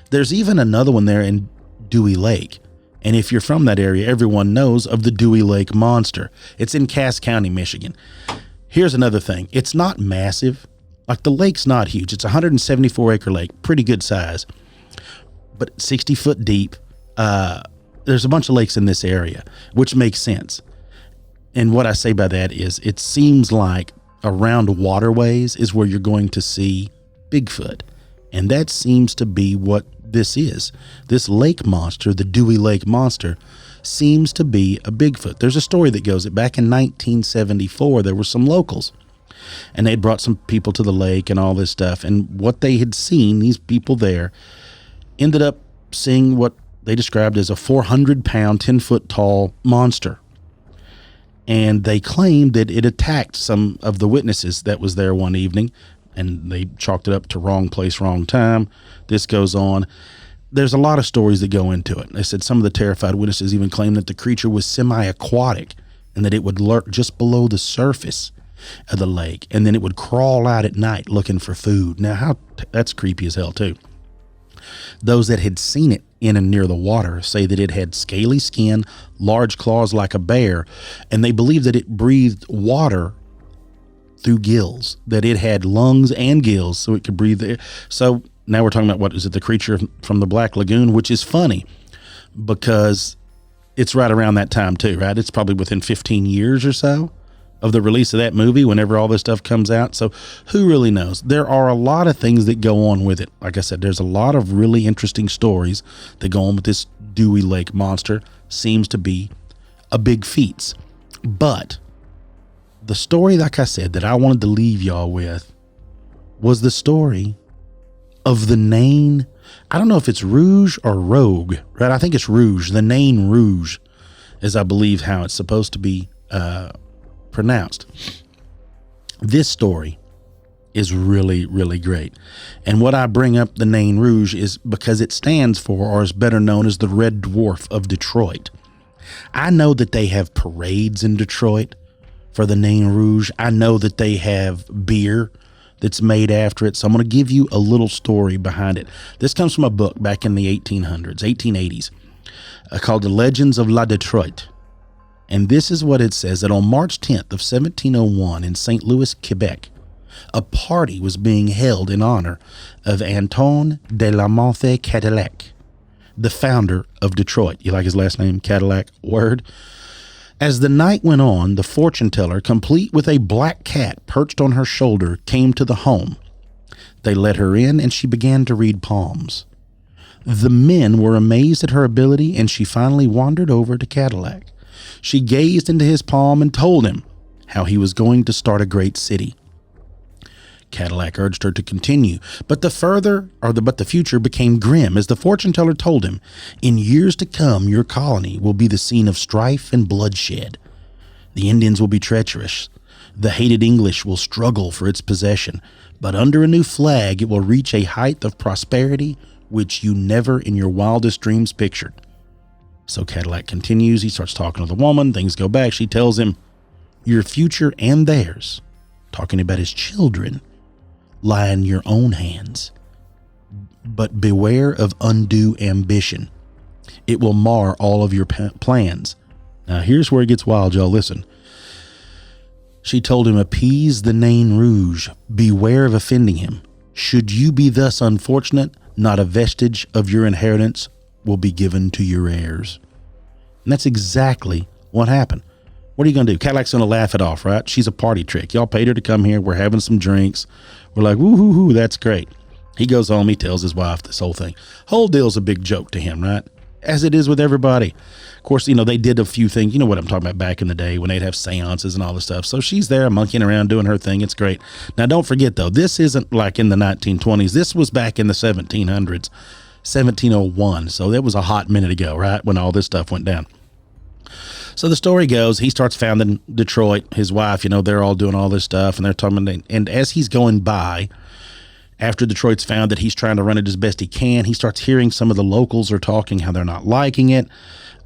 There's even another one there in Dewey Lake. And if you're from that area, everyone knows of the Dewey Lake monster. It's in Cass County, Michigan. Here's another thing. It's not massive. Like, the lake's not huge. It's a 174-acre lake, pretty good size, but 60 foot deep. There's a bunch of lakes in this area, which makes sense. And what I say by that is, it seems like around waterways is where you're going to see Bigfoot. And that seems to be what this is. This lake monster, the Dewey Lake monster, seems to be a Bigfoot. There's a story that goes that back in 1974, there were some locals, and they'd brought some people to the lake and all this stuff. And what they had seen, these people there, ended up seeing what they described as a 400-pound, 10-foot tall monster. And they claimed that it attacked some of the witnesses that was there one evening, and they chalked it up to wrong place, wrong time. This goes on. There's a lot of stories that go into it. They said some of the terrified witnesses even claimed that the creature was semi-aquatic, and that it would lurk just below the surface of the lake, and then it would crawl out at night looking for food. Now, that's creepy as hell too. Those that had seen it in and near the water say that it had scaly skin, large claws like a bear, and they believe that it breathed water through gills, that it had lungs and gills so it could breathe air. So now we're talking about, what is it, the creature from the Black Lagoon, which is funny because it's right around that time too, right? It's probably within 15 years or so of the release of that movie, whenever all this stuff comes out. So who really knows? There are a lot of things that go on with it. Like I said, there's a lot of really interesting stories that go on with this Dewey Lake monster. Seems to be a big feat. But the story, like I said, that I wanted to leave y'all with was the story of the Nain. I don't know if it's Rouge or Rogue, right? I think it's Rouge. The Nain Rouge is, I believe, how it's supposed to be pronounced. This story is really, really great. And what I bring up the Nain Rouge is because it stands for, or is better known as, the Red Dwarf of Detroit. I know that they have parades in Detroit for the Nain Rouge. I know that they have beer that's made after it. So I'm going to give you a little story behind it. This comes from a book back in the 1880s, called The Legends of La Detroit. And this is what it says, that on March 10th of 1701 in St. Louis, Quebec, a party was being held in honor of Antoine de la Monthe Cadillac, the founder of Detroit. You like his last name, Cadillac? Word. As the night went on, the fortune teller, complete with a black cat perched on her shoulder, came to the home. They let her in, and she began to read palms. The men were amazed at her ability, and she finally wandered over to Cadillac. She gazed into his palm and told him how he was going to start a great city. Cadillac urged her to continue, but the future became grim as the fortune teller told him, "In years to come, your colony will be the scene of strife and bloodshed. The Indians will be treacherous. The hated English will struggle for its possession, but under a new flag, it will reach a height of prosperity which you never in your wildest dreams pictured." So Cadillac continues. He starts talking to the woman. Things go back. She tells him, "Your future and theirs," talking about his children, "lie in your own hands. But beware of undue ambition. It will mar all of your plans." Now here's where it gets wild, y'all. Listen. She told him, "Appease the Nain Rouge. Beware of offending him. Should you be thus unfortunate, not a vestige of your inheritance will be given to your heirs." And that's exactly what happened. What are you going to do? Cadillac's going to laugh it off, right? She's a party trick. Y'all paid her to come here. We're having some drinks. We're like, woo-hoo-hoo, that's great. He goes home. He tells his wife this whole thing. Whole deal's a big joke to him, right? As it is with everybody. Of course, they did a few things. You know what I'm talking about back in the day when they'd have seances and all this stuff. So she's there monkeying around doing her thing. It's great. Now, don't forget, though, this isn't like in the 1920s. This was back in the 1700s, 1701. So that was a hot minute ago, right, when all this stuff went down. So the story goes, he starts founding Detroit. His wife, they're all doing all this stuff, and they're talking. And as he's going by, after Detroit's founded, he's trying to run it as best he can. He starts hearing some of the locals are talking how they're not liking it.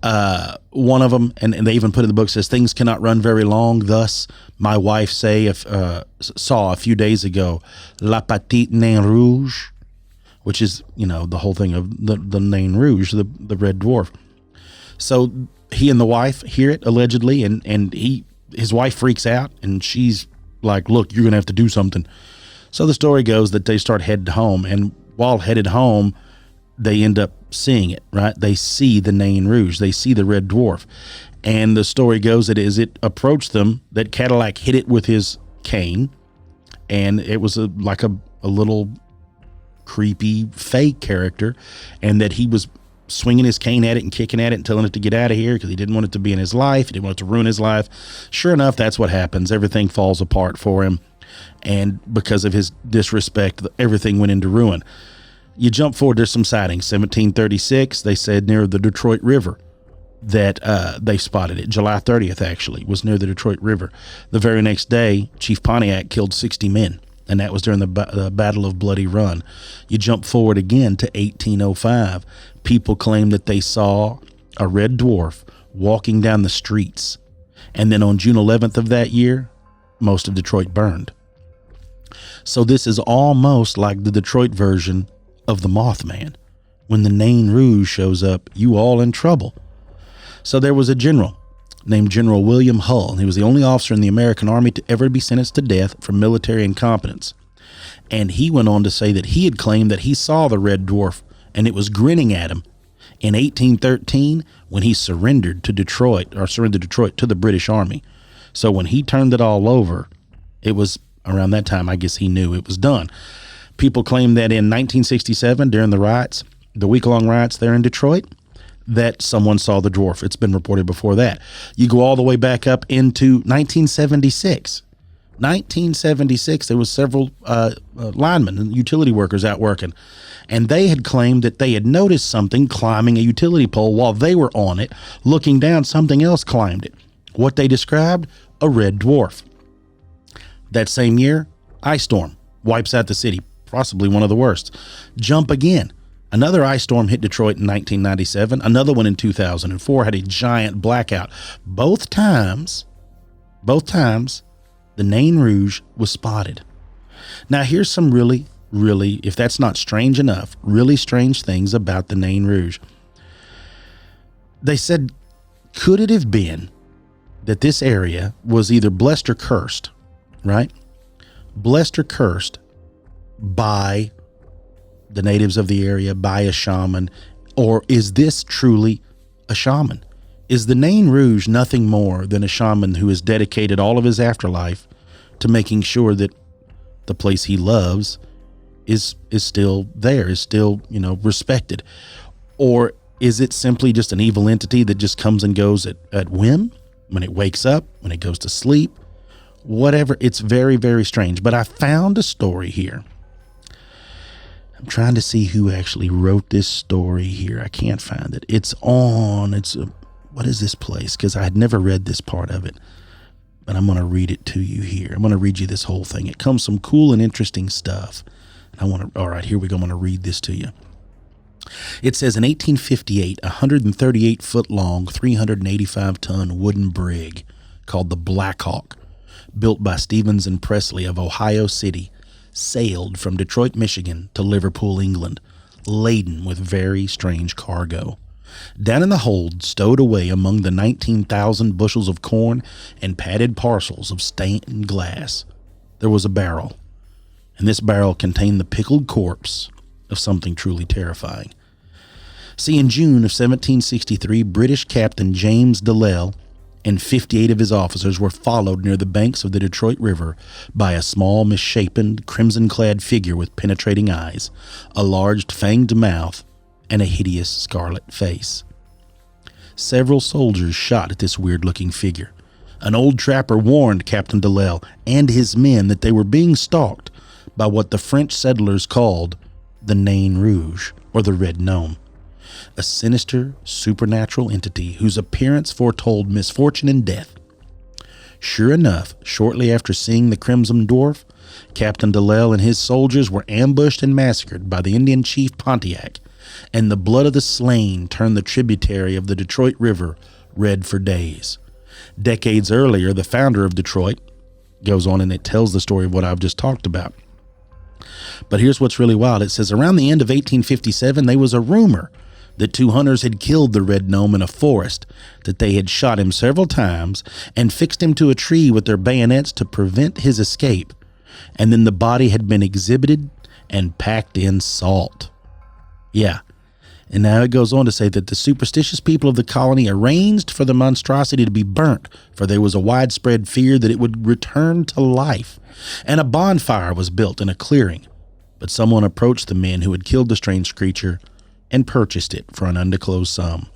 One of them, and they even put in the book, says things cannot run very long. Thus, my wife saw a few days ago, La Petite Nain Rouge, which is the whole thing of the Nain Rouge, the Red Dwarf. So he and the wife hear it allegedly, and his wife freaks out, and she's like, "Look, you're gonna have to do something." So the story goes that they start headed home, and while headed home, they end up seeing it, right? They see the Nain Rouge, they see the Red Dwarf, and the story goes that as it approached them, that Cadillac hit it with his cane, and it was like a little creepy fake character, and that he was swinging his cane at it and kicking at it and telling it to get out of here because he didn't want it to be in his life. He didn't want it to ruin his life. Sure enough, that's what happens. Everything falls apart for him. And because of his disrespect, everything went into ruin. You jump forward, there's some sightings. 1736, they said near the Detroit River that they spotted it. July 30th, actually, was near the Detroit River. The very next day, Chief Pontiac killed 60 men. And that was during the Battle of Bloody Run. You jump forward again to 1805. People claim that they saw a red dwarf walking down the streets. And then on June 11th of that year, most of Detroit burned. So this is almost like the Detroit version of the Mothman. When the Nain Rouge shows up, you all in trouble. So there was a general named General William Hull. He was the only officer in the American Army to ever be sentenced to death for military incompetence. And he went on to say that he had claimed that he saw the Red Dwarf and it was grinning at him in 1813 when he surrendered Detroit to the British Army. So when he turned it all over, it was around that time, I guess he knew it was done. People claim that in 1967, during the riots, the week-long riots there in Detroit, that someone saw the dwarf. It's been reported before that. You go all the way back up into 1976. 1976, there was several linemen and utility workers out working, and they had claimed that they had noticed something climbing a utility pole while they were on it. Looking down, something else climbed it. What they described, a red dwarf. That same year, ice storm wipes out the city, possibly one of the worst. Jump again. Another ice storm hit Detroit in 1997. Another one in 2004 had a giant blackout. Both times, the Nain Rouge was spotted. Now, here's some really, really, if that's not strange enough, really strange things about the Nain Rouge. They said, could it have been that this area was either blessed or cursed, right? Blessed or cursed by the natives of the area, by a shaman, or is this truly a shaman? Is the Nain Rouge nothing more than a shaman who has dedicated all of his afterlife to making sure that the place he loves is still there, is still, respected? Or is it simply just an evil entity that just comes and goes at whim, when it wakes up, when it goes to sleep, whatever? It's very, very strange. But I found a story here. I'm trying to see who actually wrote this story here. I can't find it. What is this place? Because I had never read this part of it. But I'm going to read it to you here. I'm going to read you this whole thing. It comes some cool and interesting stuff. All right, here we go. I'm going to read this to you. It says, in 1858, a 138-foot-long, 385-ton wooden brig called the Black Hawk, built by Stevens and Presley of Ohio City, sailed from Detroit, Michigan to Liverpool, England, laden with very strange cargo. Down in the hold, stowed away among the 19,000 bushels of corn and padded parcels of stained glass, there was a barrel, and this barrel contained the pickled corpse of something truly terrifying. See, in June of 1763, British Captain James Delisle and 58 of his officers were followed near the banks of the Detroit River by a small, misshapen, crimson-clad figure with penetrating eyes, a large, fanged mouth, and a hideous scarlet face. Several soldiers shot at this weird-looking figure. An old trapper warned Captain Delisle and his men that they were being stalked by what the French settlers called the Nain Rouge, or the Red Gnome, a sinister, supernatural entity whose appearance foretold misfortune and death. Sure enough, shortly after seeing the Crimson Dwarf, Captain Delisle and his soldiers were ambushed and massacred by the Indian chief Pontiac, and the blood of the slain turned the tributary of the Detroit River red for days. Decades earlier, the founder of Detroit goes on and it tells the story of what I've just talked about. But here's what's really wild. It says, around the end of 1857, there was a rumor that two hunters had killed the Red Gnome in a forest, that they had shot him several times and fixed him to a tree with their bayonets to prevent his escape. And then the body had been exhibited and packed in salt. Yeah. And now it goes on to say that the superstitious people of the colony arranged for the monstrosity to be burnt, for there was a widespread fear that it would return to life. And a bonfire was built in a clearing. But someone approached the men who had killed the strange creature and purchased it for an undisclosed sum.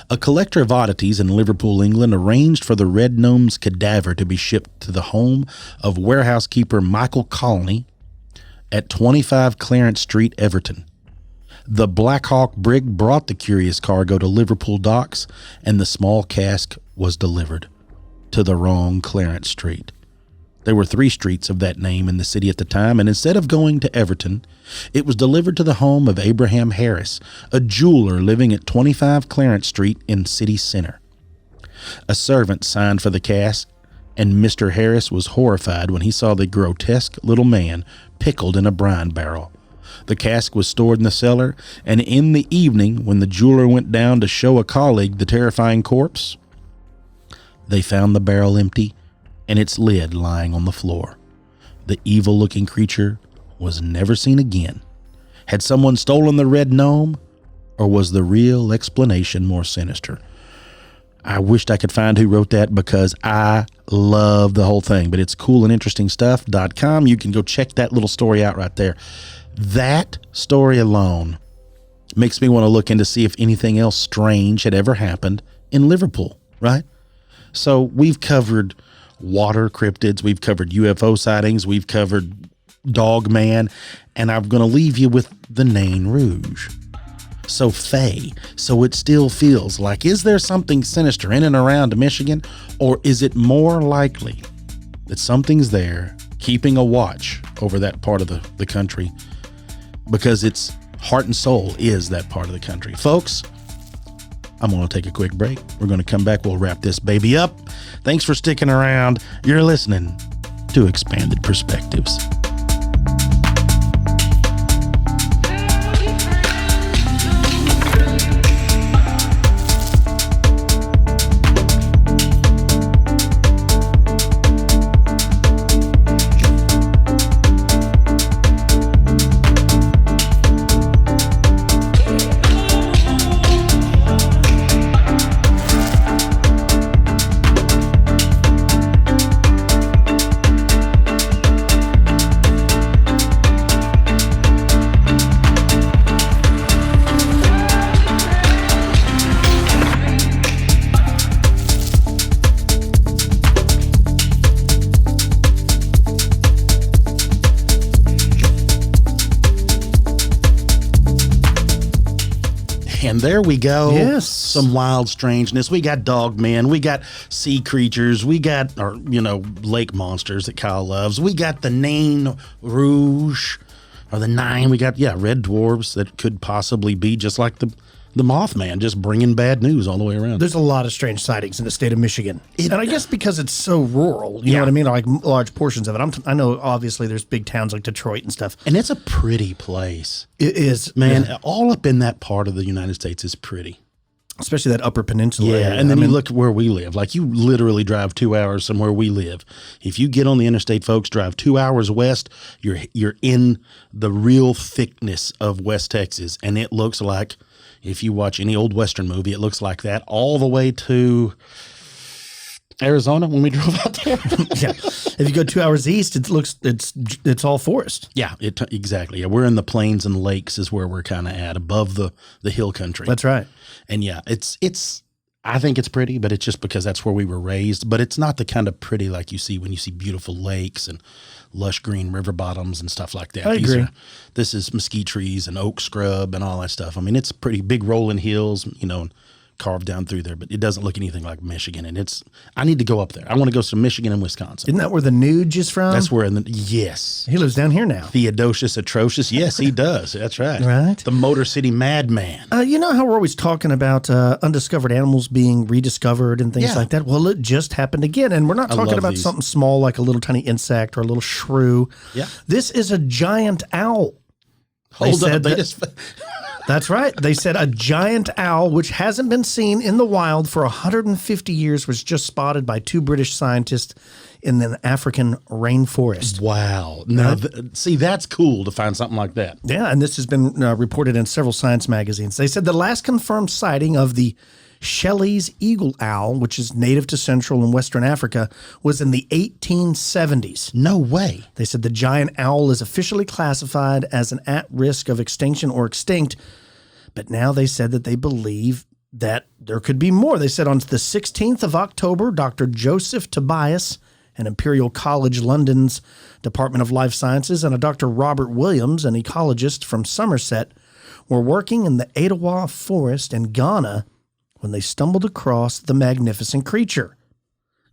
A collector of oddities in Liverpool, England, arranged for the Red Gnome's cadaver to be shipped to the home of warehouse keeper Michael Colney at 25 Clarence Street, Everton. The Black Hawk brig brought the curious cargo to Liverpool docks, and the small cask was delivered to the wrong Clarence Street. There were 3 streets of that name in the city at the time, and instead of going to Everton, it was delivered to the home of Abraham Harris, a jeweler living at 25 Clarence Street in city center. A servant signed for the cask, and Mr. Harris was horrified when he saw the grotesque little man pickled in a brine barrel. The cask was stored in the cellar, and in the evening, when the jeweler went down to show a colleague the terrifying corpse, they found the barrel empty and its lid lying on the floor. The evil-looking creature was never seen again. Had someone stolen the Red Gnome, or was the real explanation more sinister? I wished I could find who wrote that, because I love the whole thing, but it's coolandinterestingstuff.com. You can go check that little story out right there. That story alone makes me want to look into see if anything else strange had ever happened in Liverpool, right? So we've covered water cryptids, we've covered UFO sightings, we've covered Dog Man, and I'm going to leave you with the Nain Rouge. So Faye, so it still feels like, is there something sinister in and around Michigan, or is it more likely that something's there keeping a watch over that part of the country, because its heart and soul is that part of the country? Folks, I'm going to take a quick break. We're going to come back. We'll wrap this baby up. Thanks for sticking around. You're listening to Expanded Perspectives. And there we go. Yes. Some wild strangeness. We got dogmen. We got sea creatures. We got, lake monsters that Kyle loves. We got the Nain Rouge, or the Nine. We got, red dwarves that could possibly be just like the Mothman, just bringing bad news all the way around. There's a lot of strange sightings in the state of Michigan. And I guess because it's so rural, you know what I mean? Like large portions of it. I know, obviously, there's big towns like Detroit and stuff. And it's a pretty place. It is. Man, all up in that part of the United States is pretty. Especially that upper peninsula area. And then you look where we live. Like, you literally drive 2 hours from where we live. If you get on the interstate, folks, drive 2 hours west, you're in the real thickness of West Texas. And it looks like, if you watch any old Western movie, it looks like that all the way to Arizona when we drove out there. Yeah. If you go 2 hours east, it's all forest. Yeah, exactly. Yeah, we're in the plains and lakes is where we're kind of at, above the hill country. That's right. And yeah, it's I think it's pretty, but it's just because that's where we were raised. But it's not the kind of pretty like you see when you see beautiful lakes and lush green river bottoms and stuff like that. I agree. This is mesquite trees and oak scrub and all that stuff. I mean, it's pretty big rolling hills, and carved down through there, but it doesn't look anything like Michigan. And I need to go up there. I want to go to Michigan and Wisconsin. Isn't that where the Nuge is from? That's where, yes. He lives down here now. Theodosius Atrocious. Yes, he does. That's right. Right. The Motor City Madman. You know how we're always talking about undiscovered animals being rediscovered and things like that? Well, it just happened again. And we're not talking about something small like a little tiny insect or a little shrew. Yeah. This is a giant owl. Hold up. That's right. They said a giant owl, which hasn't been seen in the wild for 150 years, was just spotted by 2 British scientists in the African rainforest. Wow. Now, see, that's cool to find something like that. Yeah, and this has been reported in several science magazines. They said the last confirmed sighting of the Shelley's eagle owl, which is native to Central and Western Africa, was in the 1870s. No way. They said the giant owl is officially classified as an at-risk of extinction or extinct, but now they said that they believe that there could be more. They said on the 16th of October, Dr. Joseph Tobias and Imperial College London's Department of Life Sciences and a Dr. Robert Williams, an ecologist from Somerset, were working in the Etowah Forest in Ghana when they stumbled across the magnificent creature.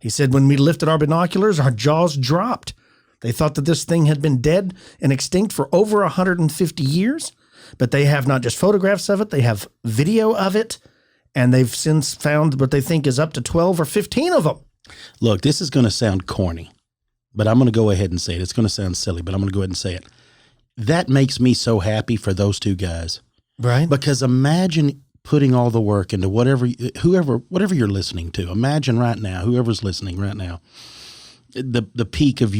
He said, when we lifted our binoculars, our jaws dropped. They thought that this thing had been dead and extinct for over 150 years, but they have not just photographs of it, they have video of it, and they've since found what they think is up to 12 or 15 of them. Look, this is going to sound corny, but I'm going to go ahead and say it. It's going to sound silly, but I'm going to go ahead and say it. That makes me so happy for those 2 guys. Right. Because imagine putting all the work into whatever you're listening to. Imagine right now, whoever's listening right now, the peak of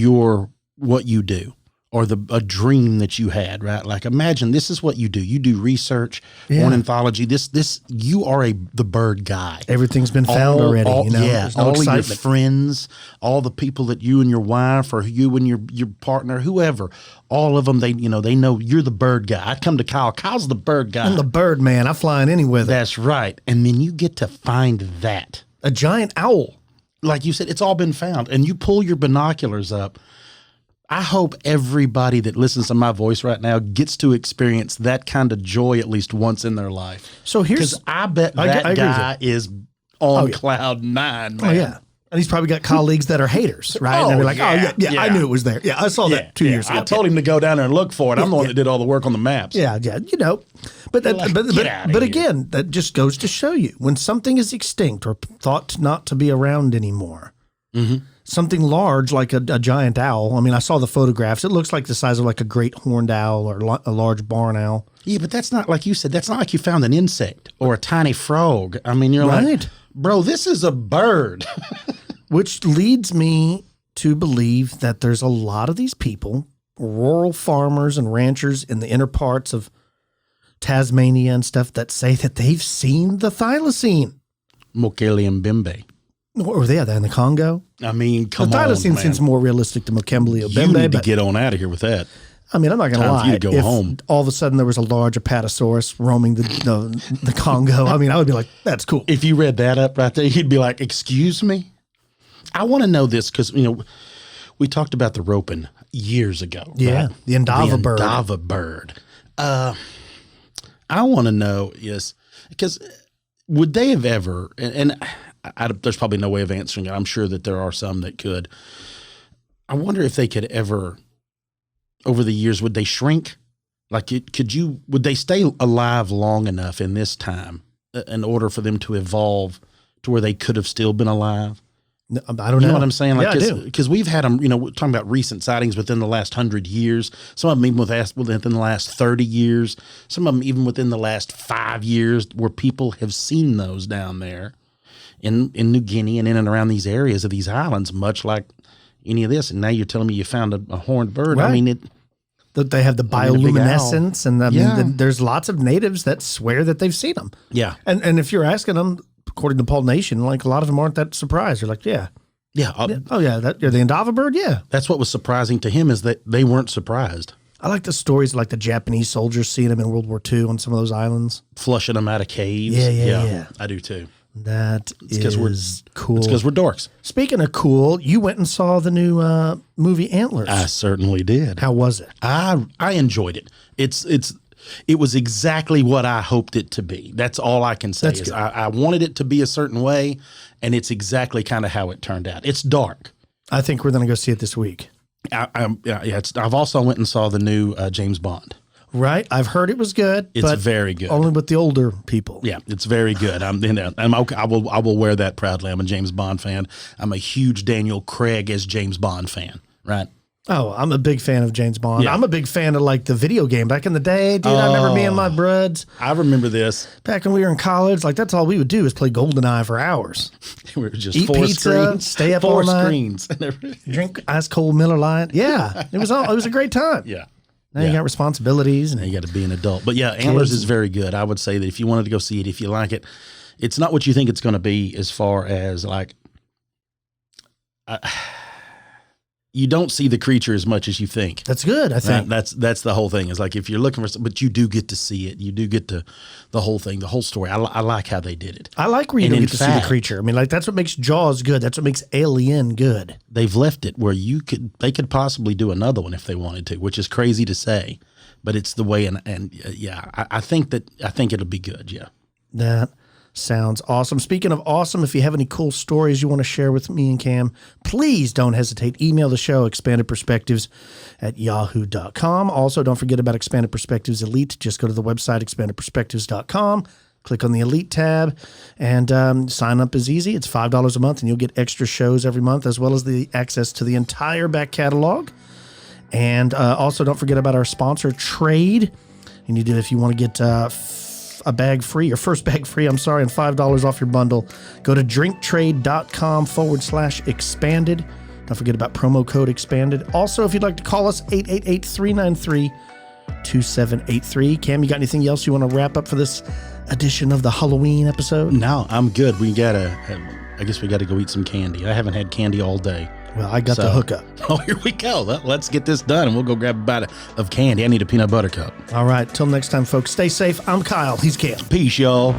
what you do, or a dream that you had, right? Like, imagine this is what you do. You do research, ornithology. You are the bird guy. Everything's been found already. Yeah, all of your friends, all the people that you and your wife, or you and your partner, whoever, all of them, they know you're the bird guy. I come to Kyle. Kyle's the bird guy. I'm the bird man. I'm flying anywhere. That's right. And then you get to find that. A giant owl. Like you said, it's all been found. And you pull your binoculars up. I hope everybody that listens to my voice right now gets to experience that kind of joy at least once in their life. So because I bet that guy is on cloud 9, man. Oh, yeah. And he's probably got colleagues that are haters, right? And they're like, yeah, I knew it was there. Yeah, I saw that 2 years ago. I told him to go down there and look for it. I'm the one that did all the work on the maps. Yeah. But again, that just goes to show you when something is extinct or thought not to be around anymore, something large like a giant owl. I mean, I saw the photographs. It looks like the size of like a great horned owl or a large barn owl. Yeah, but that's not like you said. That's not like you found an insect or a tiny frog. I mean, you're like, bro, this is a bird. Which leads me to believe that there's a lot of these people, rural farmers and ranchers in the inner parts of Tasmania and stuff, that say that they've seen the thylacine. Mokele Mbembe. Or they're in the Congo. I mean, come on, the thylacine seems more realistic to Mokele Mbembe. You need to get on out of here with that. I mean, I'm not going to lie. For you to go home. All of a sudden there was a large apatosaurus roaming the Congo, I mean, I would be like, that's cool. If you read that up right there, you'd be like, excuse me? I want to know this because, we talked about the roping years ago. Yeah, right? The Indava bird. I want to know is, because would they have ever, and there's probably no way of answering it. I'm sure that there are some that could. I wonder if they could ever, over the years, would they shrink? Like, would they stay alive long enough in this time in order for them to evolve to where they could have still been alive? No, I don't know. You know what I'm saying? Like, yeah, I do. Because we've had them, we're talking about recent sightings within the last 100 years. Some of them even within the last 30 years. Some of them even within the last 5 years, where people have seen those down there in New Guinea and in and around these areas of these islands, much like any of this. And now you're telling me you found a horned bird. Right. I mean, That they have the bioluminescence, and I mean, there's lots of natives that swear that they've seen them. Yeah. And if you're asking them, according to Paul Nation, like a lot of them aren't that surprised. They're like, yeah. Oh yeah, you're the Indava bird. Yeah. That's what was surprising to him, is that they weren't surprised. I like the stories like the Japanese soldiers seeing them in World War II on some of those islands, Flushing them out of caves. Yeah. I do too. That is cool. It's because we're dorks. Speaking of cool, you went and saw the new movie Antlers. I certainly did. How was it? I enjoyed it. It was exactly what I hoped it to be. That's all I can say. Is I wanted it to be a certain way, and it's exactly kind of how it turned out. It's dark. I think we're going to go see it this week. I've also went and saw the new James Bond. Right, I've heard it was good. It's very good. Only with the older people. Yeah, it's very good. I will wear that proudly. I'm a James Bond fan. I'm a huge Daniel Craig as James Bond fan. Right. Oh, I'm a big fan of James Bond. Yeah. I'm a big fan of like the video game back in the day, dude. I remember me and my bruds. I remember this. Back when we were in college, like that's all we would do is play GoldenEye for hours. We were just eat four pizza, screens, stay up four all night, screens, drink ice cold Miller Lite. Yeah, it was a great time. Yeah. Now you got responsibilities, and you got to be an adult. But yeah, Antlers is very good. I would say that if you wanted to go see it, if you like it, it's not what you think it's going to be as far as like, you don't see the creature as much as you think. That's good. I think that's the whole thing. Is like if you're looking for, but you do get to see it. You do get to the whole thing, the whole story. I like how they did it. I like where you don't get to see the creature. I mean, like that's what makes Jaws good. That's what makes Alien good. They've left it where they could possibly do another one if they wanted to, which is crazy to say, but it's the way. I think it'll be good. Yeah. That sounds awesome. Speaking of awesome, if you have any cool stories you want to share with me and Cam, please don't hesitate. Email the show, expandedperspectives@yahoo.com. Also, don't forget about Expanded Perspectives Elite. Just go to the website, expandedperspectives.com. Click on the Elite tab, and sign up is easy. It's $5 a month, and you'll get extra shows every month, as well as the access to the entire back catalog. And also, don't forget about our sponsor, Trade. You need to, if you want to get a bag free, your first bag free, and $5 off your bundle, go to drinktrade.com/expanded. Don't forget about promo code expanded. Also, if you'd like to call us, 888-393-2783. Cam, you got anything else you want to wrap up for this edition of the Halloween episode? No, I'm good. I guess we got to go eat some candy. I haven't had candy all day. Well, I got the hookup. Oh, here we go. Let's get this done, and we'll go grab a bite of candy. I need a peanut butter cup. All right. Till next time, folks. Stay safe. I'm Kyle. He's Cam. Peace, y'all.